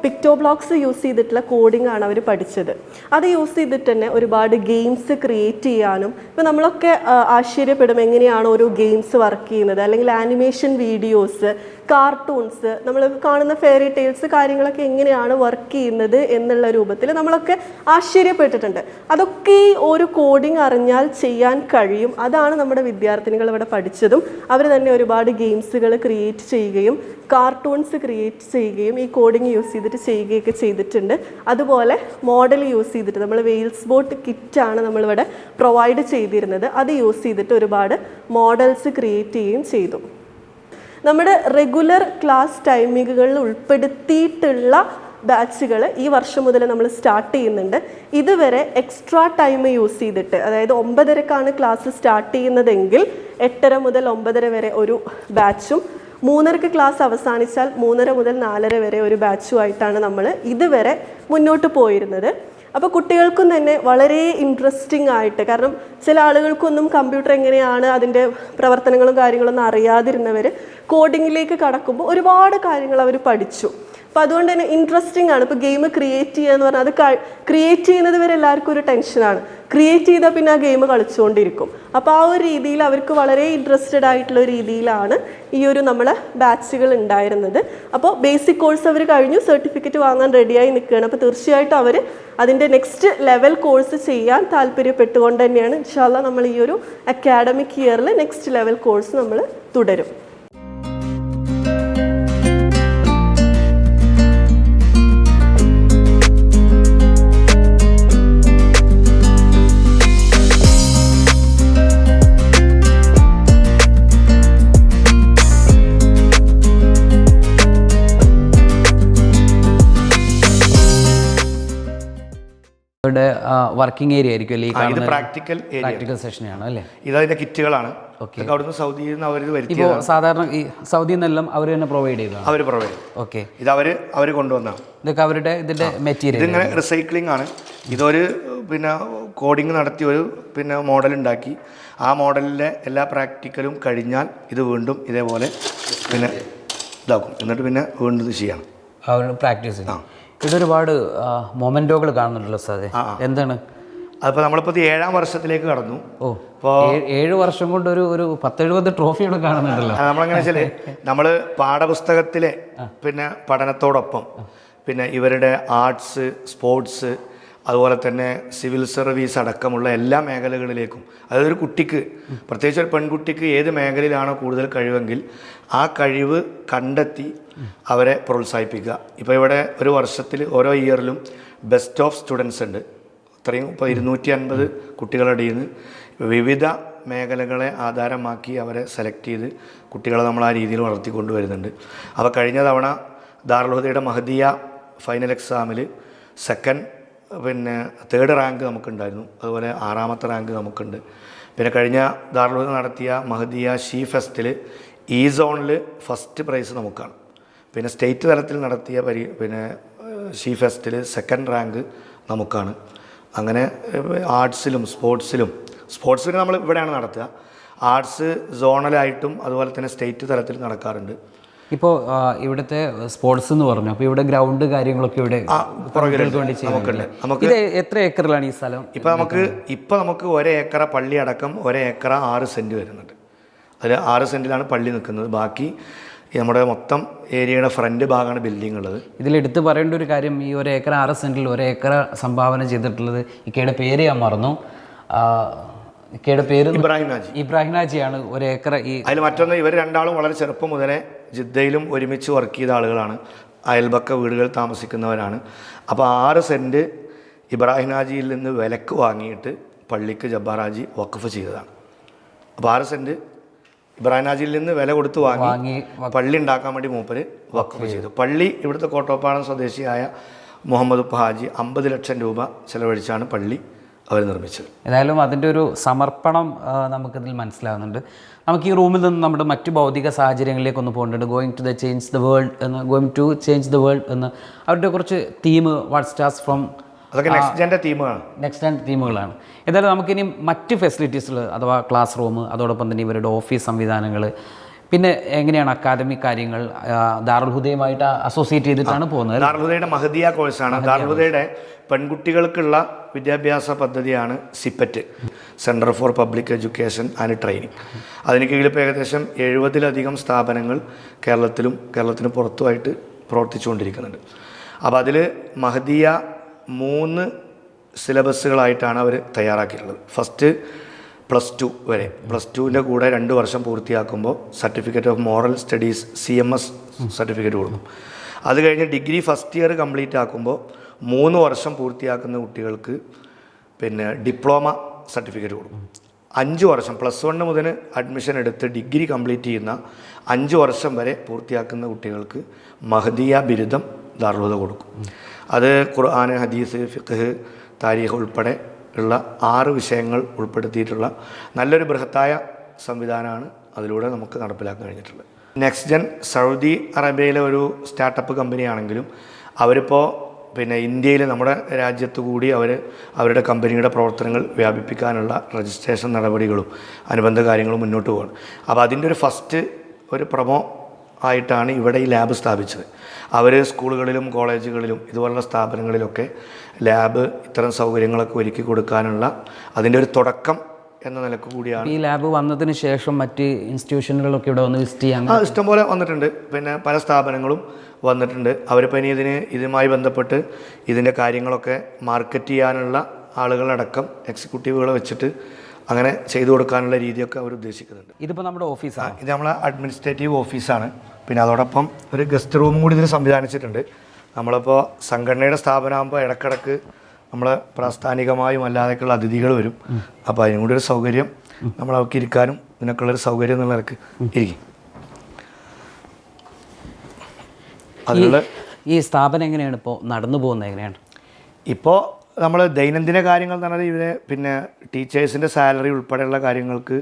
S6: പിക്ടോബ്ലോക്സ് യൂസ് ചെയ്തിട്ടുള്ള കോഡിംഗ് ആണ് അവർ പഠിച്ചത്. അത് യൂസ് ചെയ്തിട്ട് തന്നെ ഒരുപാട് ഗെയിംസ് ക്രിയേറ്റ് ചെയ്യാനും, ഇപ്പോൾ നമ്മളൊക്കെ ആശ്ചര്യപ്പെടും എങ്ങനെയാണ് ഓരോ ഗെയിംസ് വർക്ക് ചെയ്യുന്നത്, അല്ലെങ്കിൽ ആനിമേഷൻ വീഡിയോസ്, കാർട്ടൂൺസ്, നമ്മൾ കാണുന്ന ഫെയറി ടെയിൽസ് കാര്യങ്ങളൊക്കെ എങ്ങനെയാണ് വർക്ക് ചെയ്യുന്നത് എന്നുള്ള രൂപത്തിൽ നമ്മളൊക്കെ ആശ്ചര്യപ്പെട്ടിട്ടുണ്ട്. അതൊക്കെ ഈ ഒരു കോഡിംഗ് അറിഞ്ഞാൽ ചെയ്യാൻ കഴിയും. അതാണ് നമ്മുടെ വിദ്യാർത്ഥിനികൾ ഇവിടെ പഠിച്ചതും. അവർ തന്നെ ഒരുപാട് ഗെയിംസുകൾ ക്രിയേറ്റ് ചെയ്യുകയും കാർട്ടൂൺസ് ക്രിയേറ്റ് ചെയ്യുകയും ഈ കോഡിംഗ് യൂസ് ചെയ്തിട്ട് ചെയ്യുകയൊക്കെ ചെയ്തിട്ടുണ്ട്. അതുപോലെ മോഡൽ യൂസ് ചെയ്തിട്ട് നമ്മൾ വെയിൽസ് ബോട്ട് കിറ്റാണ് നമ്മളിവിടെ പ്രൊവൈഡ് ചെയ്തിരുന്നത്. അത് യൂസ് ചെയ്തിട്ട് ഒരുപാട് മോഡൽസ് ക്രിയേറ്റ് ചെയ്യുകയും ചെയ്തു. നമ്മുടെ റെഗുലർ ക്ലാസ് ടൈമിങ്ങുകളിൽ ഉൾപ്പെടുത്തിയിട്ടുള്ള ബാച്ചുകൾ ഈ വർഷം മുതൽ നമ്മൾ സ്റ്റാർട്ട് ചെയ്യുന്നുണ്ട്. ഇതുവരെ എക്സ്ട്രാ ടൈം യൂസ് ചെയ്തിട്ട്, അതായത് 9:30ക്കാണ് ക്ലാസ് സ്റ്റാർട്ട് ചെയ്യുന്നതെങ്കിൽ 8:30 മുതൽ 9:30 വരെ ഒരു ബാച്ചും, 3:30ക്ക് ക്ലാസ് അവസാനിച്ചാൽ 3:30 മുതൽ 4:30 വരെ ഒരു ബാച്ചുമായിട്ടാണ് നമ്മൾ ഇതുവരെ മുന്നോട്ട് പോയിരുന്നത്. അപ്പോൾ കുട്ടികൾക്കും തന്നെ വളരെ ഇൻട്രസ്റ്റിംഗ് ആയിട്ട്, കാരണം ചില ആളുകൾക്കൊന്നും കമ്പ്യൂട്ടർ എങ്ങനെയാണ് അതിൻ്റെ പ്രവർത്തനങ്ങളും കാര്യങ്ങളൊന്നും അറിയാതിരുന്നവർ കോഡിങ്ങിലേക്ക് കടക്കുമ്പോൾ ഒരുപാട് കാര്യങ്ങൾ അവർ പഠിച്ചു. അപ്പോൾ അതുകൊണ്ട് തന്നെ ഇൻട്രസ്റ്റിംഗ് ആണ്. ഇപ്പോൾ ഗെയിം ക്രിയേറ്റ് ചെയ്യുക എന്ന് പറഞ്ഞാൽ അത് ക്രിയേറ്റ് ചെയ്യുന്നത് വരെ എല്ലാവർക്കും ഒരു ടെൻഷനാണ്. ക്രിയേറ്റ് ചെയ്താൽ പിന്നെ ആ ഗെയിം കളിച്ചുകൊണ്ടിരിക്കും. അപ്പോൾ ആ ഒരു രീതിയിൽ അവർക്ക് വളരെ ഇൻട്രസ്റ്റഡ് ആയിട്ടുള്ള രീതിയിലാണ് ഈ ഒരു നമ്മളെ ബാച്ചുകൾ ഉണ്ടായിരുന്നത്. അപ്പോൾ ബേസിക് കോഴ്സ് അവർ കഴിഞ്ഞു, സർട്ടിഫിക്കറ്റ് വാങ്ങാൻ റെഡിയായി നിൽക്കുകയാണ്. അപ്പോൾ തീർച്ചയായിട്ടും അവർ അതിൻ്റെ നെക്സ്റ്റ് ലെവൽ കോഴ്സ് ചെയ്യാൻ താല്പര്യപ്പെട്ടുകൊണ്ട് തന്നെയാണ് ഇൻഷാ അല്ലാഹ് നമ്മൾ ഈ ഒരു അക്കാഡമിക് ഇയറിൽ നെക്സ്റ്റ് ലെവൽ കോഴ്സ് നമ്മൾ തുടരും.
S1: ഇവിടെ വർക്കിംഗ് ഏരിയ ആയിരിക്കും അല്ലേ ഈ
S2: ഇത്
S1: കാണുന്ന
S2: പ്രാക്ടിക്കൽ ഏരിയ,
S1: പ്രാക്ടിക്കൽ സെഷനാണ് അല്ലേ?
S2: ഇതതിൻ്റെ കിറ്റുകളാണ്. ഇതൊക്കെ അവിടുന്ന് സൗദിയിൽ നിന്ന് അവർ
S1: ഇപ്പോൾ
S2: വരുത്തിയത്.
S1: സാധാരണ ഈ സൗദിയിൽ നിന്നെല്ലാം അവർ തന്നെ പ്രൊവൈഡ് ചെയ്തതാണ്.
S2: അവർ പ്രൊവൈഡ് ചെയ്യും.
S1: ഓക്കെ.
S2: ഇത് അവർ കൊണ്ടുവന്നതാണ്.
S1: ഇതൊക്കെ അവരുടെ ഇതിൻ്റെ മെറ്റീരിയൽ.
S2: ഇതിങ്ങനെ റിസൈക്ലിംഗ് ആണ്. ഇതൊരു പിന്നെ കോഡിങ് നടത്തി ഒരു പിന്നെ മോഡൽ ഉണ്ടാക്കി ആ മോഡലിലെ എല്ലാ പ്രാക്ടിക്കലും കഴിഞ്ഞാൽ ഇത് വീണ്ടും ഇതേപോലെ പിന്നെ ഇതാക്കും. എന്നിട്ട് പിന്നെ വീണ്ടും ഇത് ചെയ്യണം.
S1: അവർ പ്രാക്ടീസ് ചെയ്യും. ഇതൊരുപാട് മൊമെൻറ്റോകൾ കാണുന്നുണ്ടല്ലോ സാറേ, എന്താണ്?
S2: അതിപ്പോൾ നമ്മളിപ്പോൾ ഇത് 7ാം വർഷത്തിലേക്ക് കടന്നു.
S1: ഇപ്പോൾ 7 വർഷം കൊണ്ട് ഒരു 10-70 ട്രോഫിയോടെ കാണുന്നുണ്ടല്ലോ.
S2: നമ്മളെങ്ങനെ വെച്ചാൽ നമ്മൾ പാഠപുസ്തകത്തിലെ പിന്നെ പഠനത്തോടൊപ്പം പിന്നെ ഇവരുടെ ആർട്സ്, സ്പോർട്സ്, അതുപോലെ തന്നെ സിവിൽ സർവീസ് അടക്കമുള്ള എല്ലാ മേഖലകളിലേക്കും, അതായത് ഒരു കുട്ടിക്ക്, പ്രത്യേകിച്ച് ഒരു പെൺകുട്ടിക്ക് ഏത് മേഖലയിലാണോ കൂടുതൽ കഴിവെങ്കിൽ ആ കഴിവ് കണ്ടെത്തി അവരെ പ്രോത്സാഹിപ്പിക്കുക. ഇപ്പോൾ ഇവിടെ ഒരു വർഷത്തിൽ ഓരോ ഇയറിലും ബെസ്റ്റ് ഓഫ് സ്റ്റുഡൻസ് ഉണ്ട്. ഇത്രയും ഇപ്പോൾ 250 കുട്ടികളുടെ നിന്ന് വിവിധ മേഖലകളെ ആധാരമാക്കി അവരെ സെലക്ട് ചെയ്ത് കുട്ടികളെ നമ്മൾ ആ രീതിയിൽ വളർത്തിക്കൊണ്ടുവരുന്നുണ്ട്. അപ്പോൾ കഴിഞ്ഞ തവണ ദാറുൽ ഹുദയുടെ മഹദിയ ഫൈനൽ എക്സാമിൽ പിന്നെ 3rd റാങ്ക് നമുക്കുണ്ടായിരുന്നു. അതുപോലെ 6ാമത്തെ റാങ്ക് നമുക്കുണ്ട്. പിന്നെ കഴിഞ്ഞ ദാറുൽ ഹുദ നടത്തിയ മഹദിയ ഷീ ഫെസ്റ്റിൽ ഈ സോണിൽ ഫസ്റ്റ് പ്രൈസ് നമുക്കാണ്. പിന്നെ സ്റ്റേറ്റ് തലത്തിൽ നടത്തിയ പിന്നെ ഷീ ഫെസ്റ്റിൽ 2nd റാങ്ക് നമുക്കാണ്. അങ്ങനെ ആർട്സിലും സ്പോർട്സിന് നമ്മൾ ഇവിടെയാണ് നടത്തുക. ആർട്സ് സോണലായിട്ടും അതുപോലെ തന്നെ സ്റ്റേറ്റ് തലത്തിൽ നടക്കാറുണ്ട്.
S1: ഇപ്പോൾ ഇവിടുത്തെ സ്പോർട്സ് എന്ന് പറഞ്ഞു, അപ്പോൾ ഇവിടെ ഗ്രൗണ്ട് കാര്യങ്ങളൊക്കെ ഇവിടെ ഇത് എത്ര ഏക്കറിലാണ് ഈ സ്ഥലം?
S2: ഇപ്പോൾ നമുക്ക് 1 ഏക്കറ പള്ളി അടക്കം 1 ഏക്കറ 6 സെൻറ്റ് വരുന്നുണ്ട്. അതിൽ 6 സെൻറ്റിലാണ് പള്ളി നിൽക്കുന്നത്. ബാക്കി നമ്മുടെ മൊത്തം ഏരിയയുടെ ഫ്രണ്ട് ഭാഗമാണ് ബിൽഡിംഗ് ഉള്ളത്.
S1: ഇതിലെടുത്ത് പറയേണ്ട ഒരു കാര്യം, ഈ 1 ഏക്കർ 6 സെൻറ്റിൽ 1 ഏക്കർ സംഭാവന ചെയ്തിട്ടുള്ളത് ഇക്കയുടെ പേര് ഞാൻ മറന്നു. ഇക്കയുടെ പേര് ഇബ്രാഹിം നാജിയാണ്. 1 ഏക്കർ ഈ
S2: അതിൽ മറ്റൊന്ന്, ഇവർ രണ്ടാളും വളരെ ചെറുപ്പം മുതലേ ജിദ്ദയിലും ഒരുമിച്ച് വർക്ക് ചെയ്ത ആളുകളാണ്. അയൽപക്ക വീടുകളിൽ താമസിക്കുന്നവരാണ്. അപ്പോൾ 6 സെൻറ്റ് ഇബ്രാഹിം നാജിയിൽ നിന്ന് വിലക്ക് വാങ്ങിയിട്ട് പള്ളിക്ക് ജബ്ബാർ ഹാജി വഖഫ് ചെയ്തതാണ്. അപ്പോൾ 6 സെൻറ്റ് ഇബ്രാഹിം നാജിയിൽ നിന്ന് വില കൊടുത്ത് വാങ്ങി പള്ളി ഉണ്ടാക്കാൻ വേണ്ടി മൂപ്പര് വഖഫ് ചെയ്തു. പള്ളി ഇവിടുത്തെ കോട്ടോപ്പാടം സ്വദേശിയായ മുഹമ്മദ് ഉപ്പ ഹാജി 50 ലക്ഷം രൂപ ചെലവഴിച്ചാണ് പള്ളി അവർ നിർമ്മിച്ചത്.
S1: ഏതായാലും അതിൻ്റെ ഒരു സമർപ്പണം നമുക്കിതിൽ മനസ്സിലാകുന്നുണ്ട്. നമുക്ക് ഈ റൂമിൽ നിന്ന് നമ്മുടെ മറ്റു ഭൗതിക സാഹചര്യങ്ങളിലേക്കൊന്ന് പോകേണ്ടത്. Going to change the world എന്ന് അവരുടെ കുറച്ച് തീം, വാട്ട് സ്റ്റാർസ് ഫ്രം,
S2: അതൊക്കെ നെക്സ്റ്റ് ജെൻ തീമുകളാണ്.
S1: ഏതായാലും നമുക്കിനി മറ്റ് ഫെസിലിറ്റീസുകൾ അഥവാ ക്ലാസ് റൂം, അതോടൊപ്പം തന്നെ ഇവരുടെ ഓഫീസ് സംവിധാനങ്ങൾ, പിന്നെ എങ്ങനെയാണ് അക്കാദമിക് കാര്യങ്ങൾ, ദാറുൽ ഹുദയുമായിട്ട് അസോസിയേറ്റ് ചെയ്തിട്ടാണ് പോകുന്നത്.
S2: ദാറുൽ ഹുദയുടെ മഹദിയ കോഴ്സാണ്. ദാറുൽ ഹുദയുടെ പെൺകുട്ടികൾക്കുള്ള വിദ്യാഭ്യാസ പദ്ധതിയാണ് CPET, centre for public education and training. അതിന് കീഴിൽ ഇപ്പോൾ ഏകദേശം 70-ലധികം സ്ഥാപനങ്ങൾ കേരളത്തിന് പുറത്തുമായിട്ട് പ്രവർത്തിച്ചുകൊണ്ടിരിക്കുന്നുണ്ട്. അപ്പോൾ അതിൽ മഹദിയ 3 സിലബസുകളായിട്ടാണ് അവർ തയ്യാറാക്കിയിട്ടുള്ളത്. ഫസ്റ്റ് +2 വരെ, +2ൻ്റെ കൂടെ 2 വർഷം പൂർത്തിയാക്കുമ്പോൾ certificate of moral studies CMS certificate കൊടുക്കും. അത് കഴിഞ്ഞ് ഡിഗ്രി ഫസ്റ്റ് ഇയർ കംപ്ലീറ്റ് ആക്കുമ്പോൾ 3 വർഷം പൂർത്തിയാക്കുന്ന കുട്ടികൾക്ക് പിന്നെ ഡിപ്ലോമ സർട്ടിഫിക്കറ്റ് കൊടുക്കും. 5 വർഷം +1 മുതൽ അഡ്മിഷൻ എടുത്ത് ഡിഗ്രി കംപ്ലീറ്റ് ചെയ്യുന്ന 5 വർഷം വരെ പൂർത്തിയാക്കുന്ന കുട്ടികൾക്ക് മഹദിയ ബിരുദം ദാറുൽ ഹുദ കൊടുക്കും. അത് ഖുർആൻ, ഹദീസ്, ഫിഖ്, താരീഖ് ഉൾപ്പെടെ ഉള്ള 6 വിഷയങ്ങൾ ഉൾപ്പെടുത്തിയിട്ടുള്ള നല്ലൊരു ബൃഹത്തായ സംവിധാനമാണ് അതിലൂടെ നമുക്ക് നടപ്പിലാക്കാൻ കഴിഞ്ഞിട്ടുള്ളത്. നെക്സ്റ്റ് ജെൻ സൗദി അറേബ്യയിലെ ഒരു സ്റ്റാർട്ടപ്പ് കമ്പനിയാണെങ്കിലും അവരിപ്പോൾ പിന്നെ ഇന്ത്യയിൽ നമ്മുടെ രാജ്യത്തു കൂടി അവരുടെ കമ്പനിയുടെ പ്രവർത്തനങ്ങൾ വ്യാപിപ്പിക്കാനുള്ള രജിസ്ട്രേഷൻ നടപടികളും അനുബന്ധ കാര്യങ്ങളും മുന്നോട്ട് പോകണം. അപ്പോൾ അതിൻ്റെ ഒരു ഫസ്റ്റ് പ്രൊമോ ആയിട്ടാണ് ഇവിടെ ഈ ലാബ് സ്ഥാപിച്ചത്. അവർ സ്കൂളുകളിലും കോളേജുകളിലും ഇതുപോലുള്ള സ്ഥാപനങ്ങളിലൊക്കെ ലാബ് ഇത്തരം സൗകര്യങ്ങളൊക്കെ ഒരുക്കി കൊടുക്കാനുള്ള അതിൻ്റെ ഒരു തുടക്കം എന്ന നിലക്ക് കൂടിയാണ്.
S1: ഈ ലാബ് വന്നതിന് ശേഷം മറ്റ് ഇൻസ്റ്റിറ്റ്യൂഷനുകളൊക്കെ ഇവിടെ വന്ന് വിസിറ്റ് ചെയ്യാൻ
S2: ഇഷ്ടംപോലെ വന്നിട്ടുണ്ട്. പിന്നെ പല സ്ഥാപനങ്ങളും വന്നിട്ടുണ്ട്. അവരിപ്പോൾ ഇനി ഇതുമായി ബന്ധപ്പെട്ട് ഇതിൻ്റെ കാര്യങ്ങളൊക്കെ മാർക്കറ്റ് ചെയ്യാനുള്ള ആളുകളടക്കം എക്സിക്യൂട്ടീവുകളെ വെച്ചിട്ട് അങ്ങനെ ചെയ്തു കൊടുക്കാനുള്ള രീതിയൊക്കെ അവർ ഉദ്ദേശിക്കുന്നുണ്ട്.
S1: ഇതിപ്പോൾ നമ്മുടെ ഓഫീസാണ്.
S2: ഇത് നമ്മളെ അഡ്മിനിസ്ട്രേറ്റീവ് ഓഫീസാണ്. പിന്നെ അതോടൊപ്പം ഒരു ഗസ്റ്റ് റൂം കൂടി ഇതിന് സംവിധാനിച്ചിട്ടുണ്ട്. നമ്മളിപ്പോൾ സംഘടനയുടെ സ്ഥാപനമാകുമ്പോൾ ഇടക്കിടക്ക് നമ്മൾ പ്രാസ്ഥാനികമായും അല്ലാതെയൊക്കെയുള്ള അതിഥികൾ വരും. അപ്പോൾ അതിനും കൂടി ഒരു സൗകര്യം നമ്മൾ അവർക്ക് ഇരിക്കാനും ഇതിനൊക്കെയുള്ളൊരു സൗകര്യം എന്നുള്ളവർക്ക് ഇരിക്കും. അതിനുള്ള
S1: ഈ സ്ഥാപനം എങ്ങനെയാണ് ഇപ്പോൾ നടന്നു പോകുന്നത്? എങ്ങനെയാണ്
S2: ഇപ്പോൾ നമ്മൾ ദൈനംദിന കാര്യങ്ങൾ എന്ന് പറഞ്ഞാൽ ഇവരെ പിന്നെ ടീച്ചേഴ്സിൻ്റെ സാലറി ഉൾപ്പെടെയുള്ള കാര്യങ്ങൾക്ക്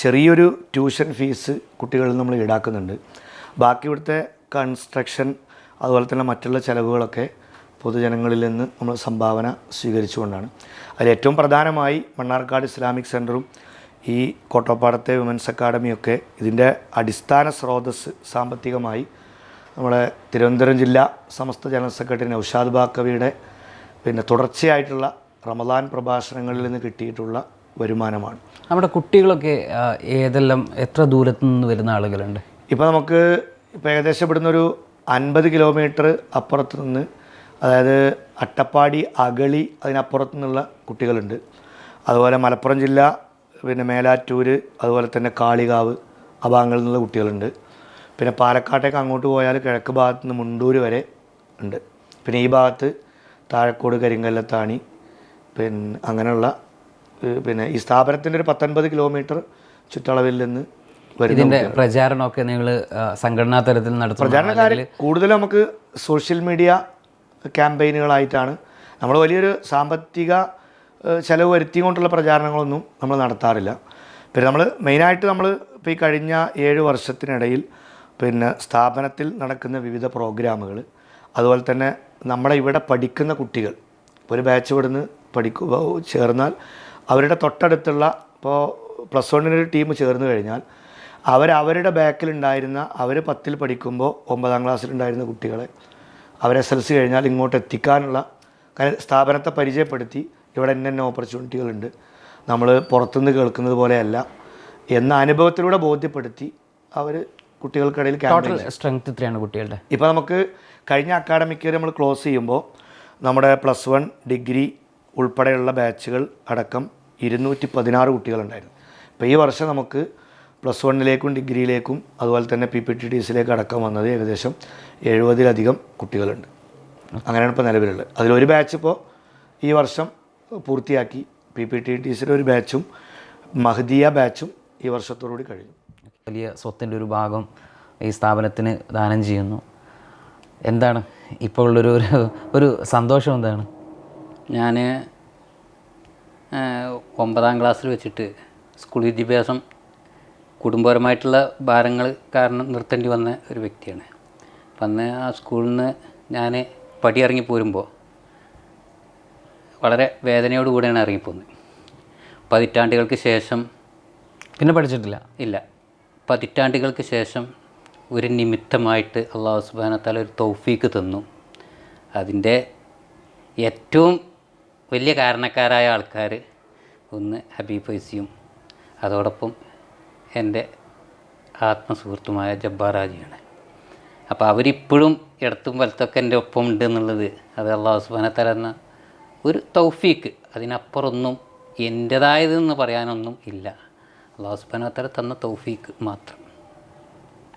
S2: ചെറിയൊരു ട്യൂഷൻ ഫീസ് കുട്ടികളിൽ നമ്മൾ ഈടാക്കുന്നുണ്ട്. ബാക്കി ഇവിടുത്തെ കൺസ്ട്രക്ഷൻ അതുപോലെ തന്നെ മറ്റുള്ള ചിലവുകളൊക്കെ പൊതുജനങ്ങളിൽ നിന്ന് നമ്മൾ സംഭാവന സ്വീകരിച്ചുകൊണ്ടാണ്. അതിൽ ഏറ്റവും പ്രധാനമായി മണ്ണാർക്കാട് ഇസ്ലാമിക് സെൻറ്ററും ഈ കോട്ടപ്പാടത്തെ വിമൻസ് അക്കാഡമിയൊക്കെ ഇതിൻ്റെ അടിസ്ഥാന സ്രോതസ്സ് സാമ്പത്തികമായി നമ്മുടെ തിരുവനന്തപുരം ജില്ലാ സമസ്ത ജനറൽ സെക്രട്ടറി നൗഷാദ് ബാക്കവിയുടെ പിന്നെ തുടർച്ചയായിട്ടുള്ള റമദാൻ പ്രഭാഷണങ്ങളിൽ നിന്ന് കിട്ടിയിട്ടുള്ള വരുമാനമാണ്.
S1: നമ്മുടെ കുട്ടികളൊക്കെ ഏതെല്ലാം എത്ര ദൂരത്തു നിന്ന് വരുന്ന ആളുകളുണ്ട്?
S2: ഇപ്പോൾ നമുക്ക് ഇപ്പോൾ ഏകദേശം ഇവിടുന്ന് ഒരു 50 കിലോമീറ്റർ അപ്പുറത്ത് നിന്ന്, അതായത് അട്ടപ്പാടി, അഗളി അതിനപ്പുറത്തു നിന്നുള്ള കുട്ടികളുണ്ട്. അതുപോലെ മലപ്പുറം ജില്ല പിന്നെ മേലാറ്റൂർ അതുപോലെ തന്നെ കാളികാവ് ആ ഭാഗങ്ങളിൽ നിന്നുള്ള കുട്ടികളുണ്ട്. പിന്നെ പാലക്കാട്ടേക്ക് അങ്ങോട്ട് പോയാൽ കിഴക്ക് ഭാഗത്ത് നിന്ന് മുണ്ടൂർ വരെ ഉണ്ട്. പിന്നെ ഈ ഭാഗത്ത് താഴക്കോട്, കരിങ്കല്ലത്താണി പിന്നെ അങ്ങനെയുള്ള പിന്നെ ഈ സ്ഥാപനത്തിൻ്റെ ഒരു 19 കിലോമീറ്റർ ചുറ്റളവിൽ നിന്ന്
S1: ഇതിൻ്റെ പ്രചാരണമൊക്കെ നിങ്ങൾ സംഘടനാ തലത്തിൽ നടത്തുന്ന
S2: പ്രചാരണ കാര്യം കൂടുതലും നമുക്ക് സോഷ്യൽ മീഡിയ ക്യാമ്പയിനുകളായിട്ടാണ്. നമ്മൾ വലിയൊരു സാമ്പത്തിക ചിലവ് വരുത്തിക്കൊണ്ടുള്ള പ്രചാരണങ്ങളൊന്നും നമ്മൾ നടത്താറില്ല. പിന്നെ നമ്മൾ മെയിനായിട്ട് നമ്മൾ ഇപ്പോൾ ഈ കഴിഞ്ഞ 7 വർഷത്തിനിടയിൽ പിന്നെ സ്ഥാപനത്തിൽ നടക്കുന്ന വിവിധ പ്രോഗ്രാമുകൾ, അതുപോലെ തന്നെ നമ്മുടെ ഇവിടെ പഠിക്കുന്ന കുട്ടികൾ ഒരു ബാച്ച് ഇവിടുന്ന് ചേർന്നാൽ അവരുടെ തൊട്ടടുത്തുള്ള ഇപ്പോൾ +1 ടീം ചേർന്ന് കഴിഞ്ഞാൽ അവരുടെ ബാക്കിലുണ്ടായിരുന്ന അവർ 10ൽ പഠിക്കുമ്പോൾ 9ാം ക്ലാസ്സിലുണ്ടായിരുന്ന കുട്ടികളെ അവർ SLC കഴിഞ്ഞാൽ ഇങ്ങോട്ട് എത്തിക്കാനുള്ള സ്ഥാപനത്തെ പരിചയപ്പെടുത്തി ഇവിടെ ഇന്ന ഓപ്പർച്യൂണിറ്റികളുണ്ട്, നമ്മൾ പുറത്തുനിന്ന് കേൾക്കുന്നത് പോലെയല്ല എന്ന അനുഭവത്തിലൂടെ ബോധ്യപ്പെടുത്തി അവർ കുട്ടികൾക്കിടയിൽ
S1: സ്ട്രെങ്ത് ഇത്രയാണ് കുട്ടികളുടെ.
S2: ഇപ്പോൾ നമുക്ക് കഴിഞ്ഞ അക്കാഡമിക് ഇയർ നമ്മൾ ക്ലോസ് ചെയ്യുമ്പോൾ നമ്മുടെ +1 ഡിഗ്രി ഉൾപ്പെടെയുള്ള ബാച്ചുകൾ അടക്കം 216 കുട്ടികളുണ്ടായിരുന്നു. ഇപ്പോൾ ഈ വർഷം നമുക്ക് +1ലേക്കും ഡിഗ്രിയിലേക്കും അതുപോലെ തന്നെ PPTDസിലേക്ക് അടക്കം വന്നത് ഏകദേശം 70-ലധികം കുട്ടികളുണ്ട്. അങ്ങനെയാണ് ഇപ്പോൾ നിലവിലുള്ളത്. അതിലൊരു ബാച്ച് ഇപ്പോൾ ഈ വർഷം പൂർത്തിയാക്കി. PPTDസിൻ്റെ ഒരു ബാച്ചും മഹദിയ ബാച്ചും ഈ വർഷത്തോടുകൂടി കഴിഞ്ഞു.
S1: വലിയ സ്വത്തിൻ്റെ ഒരു ഭാഗം ഈ സ്ഥാപനത്തിന് ദാനം ചെയ്യുന്നു. എന്താണ് ഇപ്പോൾ ഉള്ളൊരു ഒരു സന്തോഷം എന്താണ്?
S7: ഞാൻ 9ാം ക്ലാസ്സിൽ വെച്ചിട്ട് സ്കൂൾ വിദ്യാഭ്യാസം കുടുംബപരമായിട്ടുള്ള ഭാരങ്ങൾ കാരണം നിർത്തേണ്ടി വന്ന ഒരു വ്യക്തിയാണ്. അപ്പം അന്ന് ആ സ്കൂളിൽ നിന്ന് ഞാൻ പടിയിറങ്ങി പോരുമ്പോൾ വളരെ വേദനയോടുകൂടിയാണ് ഇറങ്ങിപ്പോകുന്നത്. പതിറ്റാണ്ടുകൾക്ക് ശേഷം
S1: പിന്നെ പഠിച്ചിട്ടില്ല?
S7: ഇല്ല. പതിറ്റാണ്ടുകൾക്ക് ശേഷം ഒരു നിമിത്തമായിട്ട് അല്ലാഹു സുബ്ഹാനഹു വ തആല ഒരു തൗഫീക്ക് തന്നു. അതിൻ്റെ ഏറ്റവും വലിയ കാരണക്കാരായ ആൾക്കാർ ഒന്ന് ഹബീബ് ഫൈസിയും അതോടൊപ്പം എൻ്റെ ആത്മസുഹൃത്തുമായ ജബ്ബാർ ഹാജിയാണ്. അപ്പോൾ അവരിപ്പോഴും ഇടത്തും വലത്തൊക്കെ എൻ്റെ ഒപ്പം ഉണ്ട് എന്നുള്ളത് അത് അല്ലാഹു സുബ്ഹാനഹു വ തആല എന്ന ഒരു തൗഫീക്ക്. അതിനപ്പുറമൊന്നും എൻ്റേതായതെന്ന് പറയാനൊന്നും ഇല്ല. അല്ലാഹു സുബ്ഹാനഹു വ തആല തന്ന തൗഫീക്ക് മാത്രം,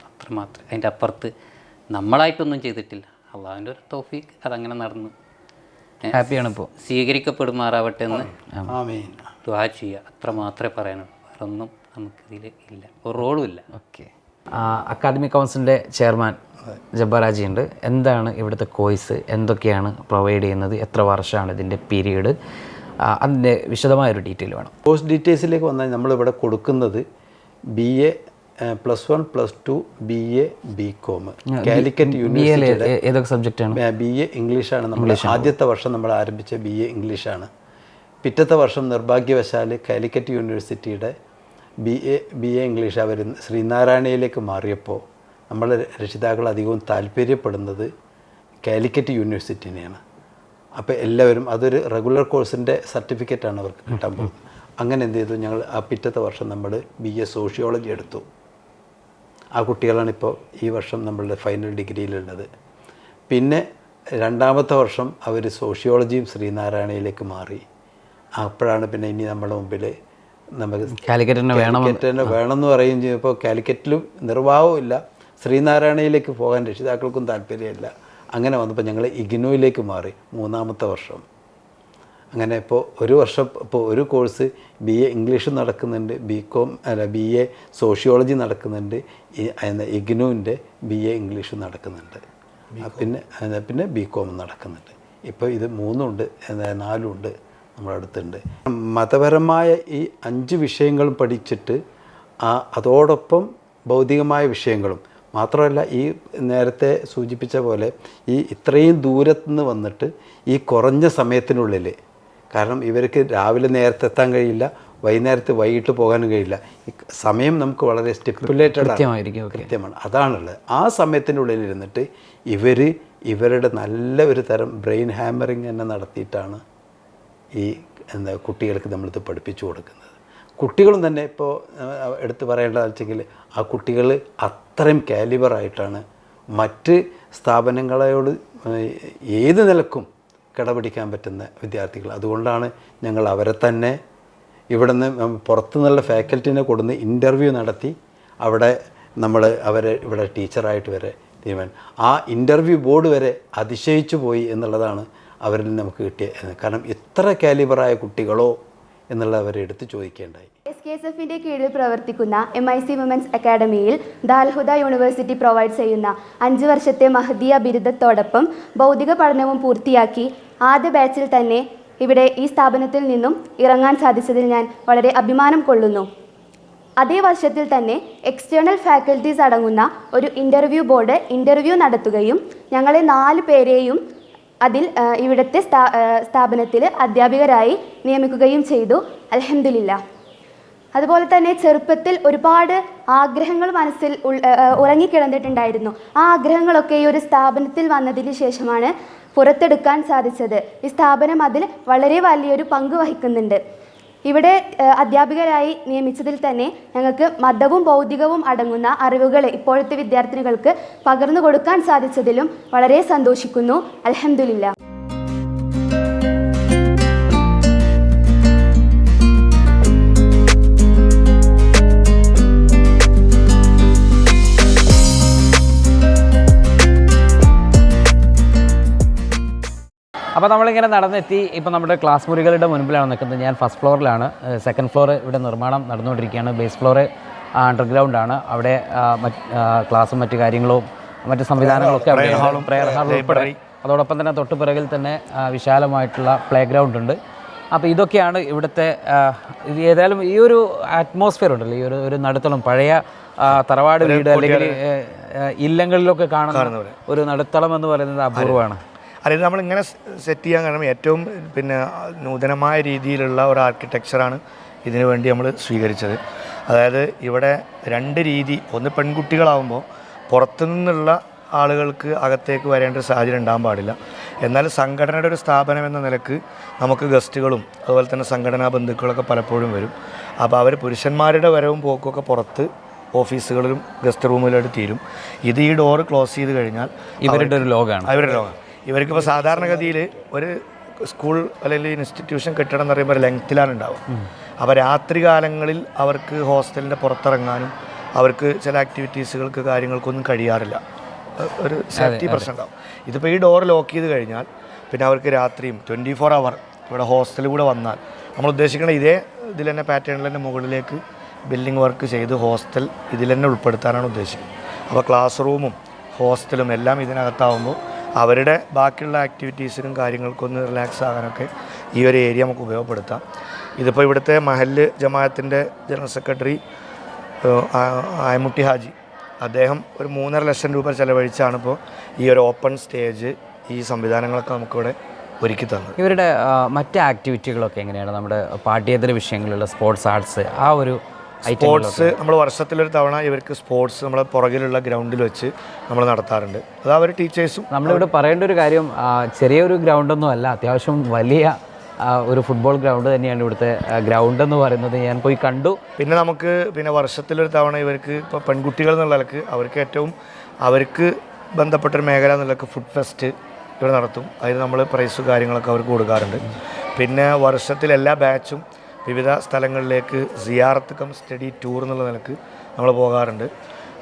S7: അത്രമാത്രം. അതിൻ്റെ അപ്പുറത്ത് നമ്മളായിട്ടൊന്നും ചെയ്തിട്ടില്ല. അള്ളാഹുവിൻ്റെ ഒരു തൗഫീക്ക്, അതങ്ങനെ നടന്നു.
S1: ഹാപ്പിയാണ് ഇപ്പോൾ.
S7: സ്വീകരിക്കപ്പെടുമാറാവട്ടെ എന്ന് ദുആ ചെയ്യുക, അത്ര മാത്രമേ പറയാനുള്ളൂ. വേറെ ഒന്നും നമുക്കിതിൽ ഇല്ല, ഒരു റോളും ഇല്ല.
S1: ഓക്കെ. അക്കാദമിക് കൗൺസിലിൻ്റെ ചെയർമാൻ ജബ്ബാർ ഹാജി ഉണ്ട്. എന്താണ് ഇവിടുത്തെ കോഴ്സ്, എന്തൊക്കെയാണ് പ്രൊവൈഡ് ചെയ്യുന്നത്, എത്ര വർഷമാണ് ഇതിൻ്റെ പീരീഡ്, അതിൻ്റെ വിശദമായൊരു ഡീറ്റെയിൽ വേണം.
S8: കോഴ്സ് ഡീറ്റെയിൽസിലേക്ക് വന്നാൽ നമ്മളിവിടെ കൊടുക്കുന്നത് BA +1 +2 BA BCom കാലിക്കറ്റ് യൂണിവേഴ്സിറ്റിയുടെ
S1: ഏതൊക്കെ സബ്ജക്റ്റാണ്?
S8: BA ഇംഗ്ലീഷാണ്. നമ്മൾ ആദ്യത്തെ വർഷം നമ്മൾ ആരംഭിച്ച BA ഇംഗ്ലീഷാണ്. പിറ്റത്തെ വർഷം നിർഭാഗ്യവശാൽ കാലിക്കറ്റ് യൂണിവേഴ്സിറ്റിയുടെ BA ഇംഗ്ലീഷ് അവർ ശ്രീനാരായണയിലേക്ക് മാറിയപ്പോൾ നമ്മൾ രക്ഷിതാക്കൾ അധികവും താല്പര്യപ്പെടുന്നത് കാലിക്കറ്റ് യൂണിവേഴ്സിറ്റിനെയാണ്. അപ്പോൾ എല്ലാവരും അതൊരു റെഗുലർ കോഴ്സിൻ്റെ സർട്ടിഫിക്കറ്റാണ് അവർക്ക് കിട്ടാൻ പോകുന്നത്. അങ്ങനെ എന്ത് ചെയ്തു, ഞങ്ങൾ ആ പിറ്റത്തെ വർഷം നമ്മൾ BA സോഷ്യോളജി എടുത്തു. ആ കുട്ടികളാണിപ്പോൾ ഈ വർഷം നമ്മളുടെ ഫൈനൽ ഡിഗ്രിയിലുള്ളത്. പിന്നെ രണ്ടാമത്തെ വർഷം അവർ സോഷ്യോളജിയും ശ്രീനാരായണയിലേക്ക് മാറി. അപ്പോഴാണ് പിന്നെ ഇനി നമ്മുടെ മുമ്പിൽ നമുക്ക്
S1: കാലിക്കറ്റ്
S8: വേണമെന്ന് പറയുകയും ചെയ്യുമ്പോൾ കാലിക്കറ്റിലും നിർവാഹവും ഇല്ല, ശ്രീനാരായണയിലേക്ക് പോകാൻ രക്ഷിതാക്കൾക്കും താല്പര്യമില്ല. അങ്ങനെ വന്നപ്പോൾ ഞങ്ങൾ ഇഗ്നോയിലേക്ക് മാറി മൂന്നാമത്തെ വർഷം. അങ്ങനെ ഇപ്പോൾ ഒരു വർഷം ഇപ്പോൾ ഒരു കോഴ്സ് BA ഇംഗ്ലീഷ് നടക്കുന്നുണ്ട്, BA സോഷ്യോളജി നടക്കുന്നുണ്ട്, ഇഗ്നുവിൻ്റെ BA ഇംഗ്ലീഷ് നടക്കുന്നുണ്ട്, പിന്നെ BCom നടക്കുന്നുണ്ട്. ഇപ്പോൾ ഇത് 3ഉണ്ട്, 4ഉണ്ട് നമ്മുടെ അടുത്തുണ്ട്. മതപരമായ ഈ 5 വിഷയങ്ങളും പഠിച്ചിട്ട് അതോടൊപ്പം ഭൗതികമായ വിഷയങ്ങളും മാത്രമല്ല, ഈ നേരത്തെ സൂചിപ്പിച്ച പോലെ ഇത്രയും ദൂരത്തുനിന്ന് വന്നിട്ട് ഈ കുറഞ്ഞ സമയത്തിനുള്ളിൽ, കാരണം ഇവർക്ക് രാവിലെ നേരത്തെ എത്താൻ കഴിയില്ല, വൈകിട്ട് പോകാനും കഴിയില്ല. ഈ സമയം നമുക്ക് വളരെ സ്റ്റിപ്പുലേറ്റഡ് കൃത്യമാണ്. അതാണുള്ളത്. ആ സമയത്തിനുള്ളിൽ ഇരുന്നിട്ട് ഇവരുടെ നല്ല ഒരു തരം ബ്രെയിൻ ഹാമറിങ് തന്നെ നടത്തിയിട്ടാണ് ഈ കുട്ടികൾക്ക് നമ്മളിത് പഠിപ്പിച്ചു കൊടുക്കുന്നത്. കുട്ടികളും തന്നെ ഇപ്പോൾ എടുത്തു പറയേണ്ടതെന്ന് വെച്ചെങ്കിൽ ആ കുട്ടികൾ അത്രയും കാലിബറായിട്ടാണ് മറ്റ് സ്ഥാപനങ്ങളോട് ഏത് നിലക്കും കിടപിടിക്കാൻ പറ്റുന്ന വിദ്യാർത്ഥികൾ. അതുകൊണ്ടാണ് ഞങ്ങൾ അവരെ തന്നെ ഇവിടെ നിന്ന് പുറത്തുനിന്നുള്ള ഫാക്കൽറ്റീനെ കൊടുന്ന് ഇൻ്റർവ്യൂ നടത്തി അവരെ ഇവിടെ ടീച്ചറായിട്ട് വരെ തീരുമാനം. ആ ഇൻ്റർവ്യൂ ബോർഡ് വരെ അതിശയിച്ചു പോയി എന്നുള്ളതാണ് അവരിൽ നമുക്ക് കിട്ടിയ. കാരണം ഇത്ര കാലിബറായ കുട്ടികളോ എന്നുള്ളത് അവരെ എടുത്ത് ചോദിക്കേണ്ടായി.
S5: SKSFന്റെ കീഴിൽ പ്രവർത്തിക്കുന്ന MIC വിമൻസ് അക്കാഡമിയിൽ ദാൽഹുദ യൂണിവേഴ്സിറ്റി പ്രൊവൈഡ് ചെയ്യുന്ന 5 വർഷത്തെ മഹദിയ ബിരുദത്തോടൊപ്പം ഭൗതിക പഠനവും പൂർത്തിയാക്കി ആദ്യ ബാച്ചിൽ തന്നെ ഇവിടെ ഈ സ്ഥാപനത്തിൽ നിന്നും ഇറങ്ങാൻ സാധിച്ചതിൽ ഞാൻ വളരെ അഭിമാനം കൊള്ളുന്നു. അതേ വർഷത്തിൽ തന്നെ എക്സ്റ്റേണൽ ഫാക്കൽറ്റീസ് അടങ്ങുന്ന ഒരു ഇൻ്റർവ്യൂ ബോർഡ് ഇൻ്റർവ്യൂ നടത്തുകയും ഞങ്ങളെ 4 പേരെയും അതിൽ ഇവിടുത്തെ സ്ഥാപനത്തിൽ അധ്യാപികരായി നിയമിക്കുകയും ചെയ്തു. അൽഹംദുലില്ലാ. അതുപോലെ തന്നെ ചെറുപ്പത്തിൽ ഒരുപാട് ആഗ്രഹങ്ങൾ മനസ്സിൽ ഉറങ്ങിക്കിടന്നിട്ടുണ്ടായിരുന്നു. ആ ആഗ്രഹങ്ങളൊക്കെ ഈ ഒരു സ്ഥാപനത്തിൽ വന്നതിന് ശേഷമാണ് പുറത്തെടുക്കാൻ സാധിച്ചത്. ഈ സ്ഥാപനം അതിൽ വളരെ വലിയൊരു പങ്ക് വഹിക്കുന്നുണ്ട്. ഇവിടെ അധ്യാപികരായി നിയമിച്ചതിൽ തന്നെ ഞങ്ങൾക്ക് മതവും ഭൗതികവും അടങ്ങുന്ന അറിവുകൾ ഇപ്പോഴത്തെ വിദ്യാർത്ഥിനികൾക്ക് പകർന്നു കൊടുക്കാൻ സാധിച്ചതിലും വളരെ സന്തോഷിക്കുന്നു. അൽഹംദുലില്ലാ.
S1: അപ്പോൾ നമ്മളിങ്ങനെ നടന്നെത്തി. ഇപ്പോൾ നമ്മുടെ ക്ലാസ് മുറികളുടെ മുൻപിലാണ് നിൽക്കുന്നത്. ഞാൻ ഫസ്റ്റ് ഫ്ലോറിലാണ്. സെക്കൻഡ് ഫ്ലോർ ഇവിടെ നിർമ്മാണം നടന്നുകൊണ്ടിരിക്കുകയാണ്. ബേസ് ഫ്ലോർ അണ്ടർഗ്രൗണ്ടാണ്. അവിടെ ക്ലാസ്സും മറ്റു കാര്യങ്ങളും മറ്റ് സംവിധാനങ്ങളൊക്കെ അവിടെ പ്രെയർ ഹാൾ ഉൾപ്പെടെ. അതോടൊപ്പം തന്നെ തൊട്ട് പിറകിൽ തന്നെ വിശാലമായിട്ടുള്ള പ്ലേ ഗ്രൗണ്ട് ഉണ്ട്. അപ്പോൾ ഇതൊക്കെയാണ് ഇവിടുത്തെ ഏതായാലും ഈ ഒരു അറ്റ്മോസ്ഫിയർ ഉണ്ടല്ലോ, ഈ ഒരു നടുത്തളം പഴയ തറവാട് വീട് അല്ലെങ്കിൽ ഇല്ലങ്ങളിലൊക്കെ കാണുന്ന ഒരു നടുത്തളം എന്ന് പറയുന്നത് അപൂർവമാണ്.
S2: അതായത് നമ്മളിങ്ങനെ സെറ്റ് ചെയ്യാൻ കാരണം ഏറ്റവും നൂതനമായ രീതിയിലുള്ള ഒരു ആർക്കിടെക്ചറാണ് ഇതിനു വേണ്ടി നമ്മൾ സ്വീകരിച്ചത്. അതായത് ഇവിടെ 2 രീതി. ഒന്ന്, പെൺകുട്ടികളാവുമ്പോൾ പുറത്തുനിന്നുള്ള ആളുകൾക്ക് അകത്തേക്ക് വരേണ്ട ഒരു സാഹചര്യം ഉണ്ടാകാൻ പാടില്ല. എന്നാൽ സംഘടനയുടെ ഒരു സ്ഥാപനം എന്ന നിലക്ക് നമുക്ക് ഗസ്റ്റുകളും അതുപോലെ തന്നെ സംഘടനാ ബന്ധുക്കളൊക്കെ പലപ്പോഴും വരും. അപ്പോൾ അവർ പുരുഷന്മാരുടെ വരവും പോക്കുമൊക്കെ പുറത്ത് ഓഫീസുകളിലും ഗസ്റ്റ് റൂമിലായിട്ട് തീരും. ഇത് ഈ ഡോറ് ക്ലോസ് ചെയ്ത് കഴിഞ്ഞാൽ
S1: ഇവരുടെ ഒരു ലോകമാണ്.
S2: ഇവർക്കിപ്പോൾ സാധാരണഗതിയിൽ ഒരു സ്കൂൾ അല്ലെങ്കിൽ ഇൻസ്റ്റിറ്റ്യൂഷൻ കെട്ടിടം എന്ന് പറയുമ്പോൾ ലെങ്ത്തിലാണ് ഉണ്ടാവുക. അപ്പോൾ രാത്രി കാലങ്ങളിൽ അവർക്ക് ഹോസ്റ്റലിൻ്റെ പുറത്തിറങ്ങാനും അവർക്ക് ചില ആക്ടിവിറ്റീസുകൾക്ക് കാര്യങ്ങൾക്കൊന്നും കഴിയാറില്ല. ഒരു സേഫ്റ്റി പ്രശ്നം ഉണ്ടാവും. ഇതിപ്പോൾ ഈ ഡോർ ലോക്ക് ചെയ്ത് കഴിഞ്ഞാൽ പിന്നെ അവർക്ക് രാത്രിയും 24 hour ഇവിടെ ഹോസ്റ്റലിൽ കൂടെ വന്നാൽ നമ്മൾ ഉദ്ദേശിക്കുന്ന ഇതിൽ തന്നെ പാറ്റേണിൽ തന്നെ മുകളിലേക്ക് ബിൽഡിംഗ് വർക്ക് ചെയ്ത് ഹോസ്റ്റൽ ഇതിൽ തന്നെ ഉൾപ്പെടുത്താനാണ് ഉദ്ദേശിക്കുന്നത്. അപ്പോൾ ക്ലാസ് റൂമും ഹോസ്റ്റലും എല്ലാം ഇതിനകത്താവുമ്പോൾ അവരുടെ ബാക്കിയുള്ള ആക്ടിവിറ്റീസിനും കാര്യങ്ങൾക്കൊന്ന് റിലാക്സ് ആകാനൊക്കെ ഈ ഒരു ഏരിയ നമുക്ക് ഉപയോഗപ്പെടുത്താം. ഇതിപ്പോൾ ഇവിടുത്തെ മഹല്ല് ജമാഅത്തിൻ്റെ ജനറൽ സെക്രട്ടറി ആയമുട്ടി ഹാജി അദ്ദേഹം ഒരു 3.5 ലക്ഷം രൂപ ചിലവഴിച്ചാണ് ഇപ്പോൾ ഈ ഒരു ഓപ്പൺ സ്റ്റേജ് ഈ സംവിധാനങ്ങളൊക്കെ നമുക്കിവിടെ ഒരുക്കി തന്നത്.
S1: ഇവരുടെ മറ്റ് ആക്ടിവിറ്റികളൊക്കെ എങ്ങനെയാണ്? നമ്മുടെ പാഠ്യേതര വിഷയങ്ങളിലുള്ള സ്പോർട്സ്, ആർട്സ്, ആ ഒരു
S2: സ്പോർട്സ് നമ്മൾ വർഷത്തിലൊരു തവണ ഇവർക്ക് സ്പോർട്സ് നമ്മളെ പുറകിലുള്ള ഗ്രൗണ്ടിൽ വെച്ച് നമ്മൾ നടത്താറുണ്ട്. അത് അവർ ടീച്ചേഴ്സും.
S1: നമ്മളിവിടെ പറയേണ്ട ഒരു കാര്യം, ചെറിയൊരു ഗ്രൗണ്ടൊന്നും അല്ല, അത്യാവശ്യം വലിയ ഒരു ഫുട്ബോൾ ഗ്രൗണ്ട് തന്നെയാണ് ഇവിടുത്തെ ഗ്രൗണ്ട് എന്ന് പറയുന്നത്. ഞാൻ പോയി കണ്ടു.
S2: പിന്നെ നമുക്ക് വർഷത്തിലൊരു തവണ ഇവർക്ക് ഇപ്പോൾ പെൺകുട്ടികൾ എന്നുള്ള നിലക്ക് അവർക്ക് ബന്ധപ്പെട്ടൊരു മേഖല എന്നുള്ളക്ക് ഫുഡ് ഫെസ്റ്റ് ഇവിടെ നടത്തും. അതിന് നമ്മൾ പ്രൈസ് കാര്യങ്ങളൊക്കെ അവർക്ക് കൊടുക്കാറുണ്ട്. പിന്നെ വർഷത്തിൽ എല്ലാ ബാച്ചും വിവിധ സ്ഥലങ്ങളിലേക്ക് സിയാറത്ത് കം സ്റ്റഡി ടൂർ എന്നുള്ള നിലക്ക് നമ്മൾ പോകാറുണ്ട്.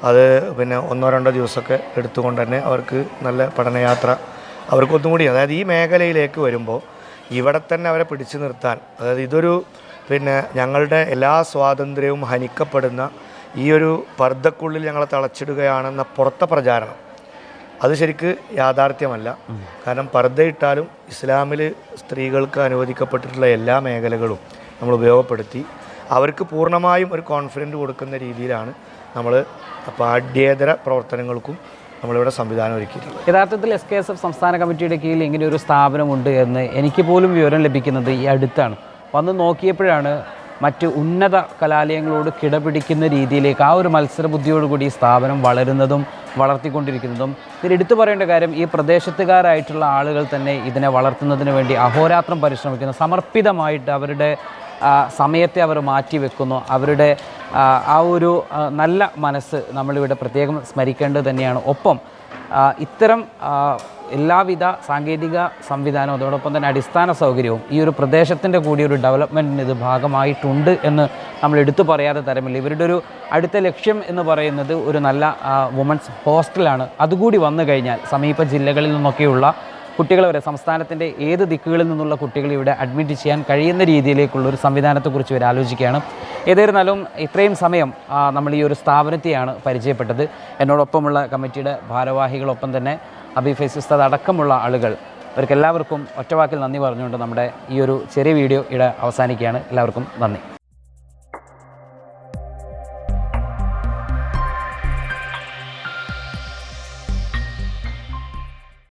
S2: അത് പിന്നെ 1-2 ദിവസമൊക്കെ എടുത്തുകൊണ്ട് തന്നെ അവർക്ക് നല്ല പഠനയാത്ര അവർക്കൊന്നും കൂടി, അതായത് ഈ മേഖലയിലേക്ക് വരുമ്പോൾ ഇവിടെ തന്നെ അവരെ പിടിച്ചു നിർത്താൻ, അതായത് ഇതൊരു ഞങ്ങളുടെ എല്ലാ സ്വാതന്ത്ര്യവും ഹനിക്കപ്പെടുന്ന ഈ ഒരു പർദ്ദക്കുള്ളിൽ ഞങ്ങളെ തളച്ചിടുകയാണെന്ന പുറത്തെ പ്രചാരണം അത് ശരിക്ക് യാഥാർത്ഥ്യമല്ല. കാരണം പർദ്ദയിട്ടാലും ഇസ്ലാമിൽ സ്ത്രീകൾക്ക് അനുവദിക്കപ്പെട്ടിട്ടുള്ള എല്ലാ മേഖലകളും നമ്മൾ ഉപയോഗപ്പെടുത്തി അവർക്ക് പൂർണ്ണമായും ഒരു കോൺഫിഡൻറ്റ് കൊടുക്കുന്ന രീതിയിലാണ് നമ്മൾ പാഠ്യേതര പ്രവർത്തനങ്ങൾക്കും നമ്മളിവിടെ സംവിധാനം ഒരുക്കിയിട്ടുള്ളത്.
S1: യഥാർത്ഥത്തിൽ SKSF സംസ്ഥാന കമ്മിറ്റിയുടെ കീഴിൽ ഇങ്ങനെ ഒരു സ്ഥാപനമുണ്ട് എന്ന് എനിക്ക് പോലും വിവരം ലഭിക്കുന്നത് ഈ അടുത്താണ്. വന്ന് നോക്കിയപ്പോഴാണ് മറ്റ് ഉന്നത കലാലയങ്ങളോട് കിടപിടിക്കുന്ന രീതിയിലേക്ക് ആ ഒരു മത്സരബുദ്ധിയോടുകൂടി ഈ സ്ഥാപനം വളരുന്നതും വളർത്തിക്കൊണ്ടിരിക്കുന്നതും. ഇതിൽ എടുത്തു പറയേണ്ട കാര്യം, ഈ പ്രദേശത്തുകാരായിട്ടുള്ള ആളുകൾ തന്നെ ഇതിനെ വളർത്തുന്നതിന് വേണ്ടി അഹോരാത്രം പരിശ്രമിക്കുന്നു. സമർപ്പിതമായിട്ട് അവരുടെ സമയത്തെ അവർ മാറ്റിവെക്കുന്നു. അവരുടെ ആ ഒരു നല്ല മനസ്സ് നമ്മളിവിടെ പ്രത്യേകം സ്മരിക്കേണ്ടത് തന്നെയാണ്. ഒപ്പം ഇത്തരം എല്ലാവിധ സാങ്കേതിക സംവിധാനവും അതോടൊപ്പം തന്നെ അടിസ്ഥാന സൗകര്യവും ഈ ഒരു പ്രദേശത്തിൻ്റെ കൂടി ഒരു ഡെവലപ്മെൻറ്റിന് ഇത് ഭാഗമായിട്ടുണ്ട് എന്ന് നമ്മൾ എടുത്തു പറയാതെ തരമില്ല. ഇവരുടെ ഒരു അടുത്ത ലക്ഷ്യം എന്ന് പറയുന്നത് ഒരു നല്ല വുമൻസ് ഹോസ്റ്റലാണ്. അതുകൂടി വന്നു കഴിഞ്ഞാൽ സമീപ ജില്ലകളിൽ നിന്നൊക്കെയുള്ള കുട്ടികളെ വരെ സംസ്ഥാനത്തിൻ്റെ ഏത് ദിക്കുകളിൽ നിന്നുള്ള കുട്ടികൾ ഇവിടെ അഡ്മിറ്റ് ചെയ്യാൻ കഴിയുന്ന രീതിയിലേക്കുള്ള ഒരു സംവിധാനത്തെക്കുറിച്ച് ഇവർ ആലോചിക്കുകയാണ്. ഏതായിരുന്നാലും ഇത്രയും സമയം നമ്മൾ ഈ ഒരു സ്ഥാപനത്തെയാണ് പരിചയപ്പെട്ടത്. എന്നോടൊപ്പമുള്ള കമ്മിറ്റിയുടെ ഭാരവാഹികളൊപ്പം തന്നെ ഹബീബ് ഫൈസി ഉസ്താദ് അടക്കമുള്ള ആളുകൾ, അവർക്കെല്ലാവർക്കും ഒറ്റവാക്കിൽ നന്ദി പറഞ്ഞുകൊണ്ട് നമ്മുടെ ഈ ഒരു ചെറിയ വീഡിയോ ഇവിടെ അവസാനിക്കുകയാണ്. എല്ലാവർക്കും നന്ദി.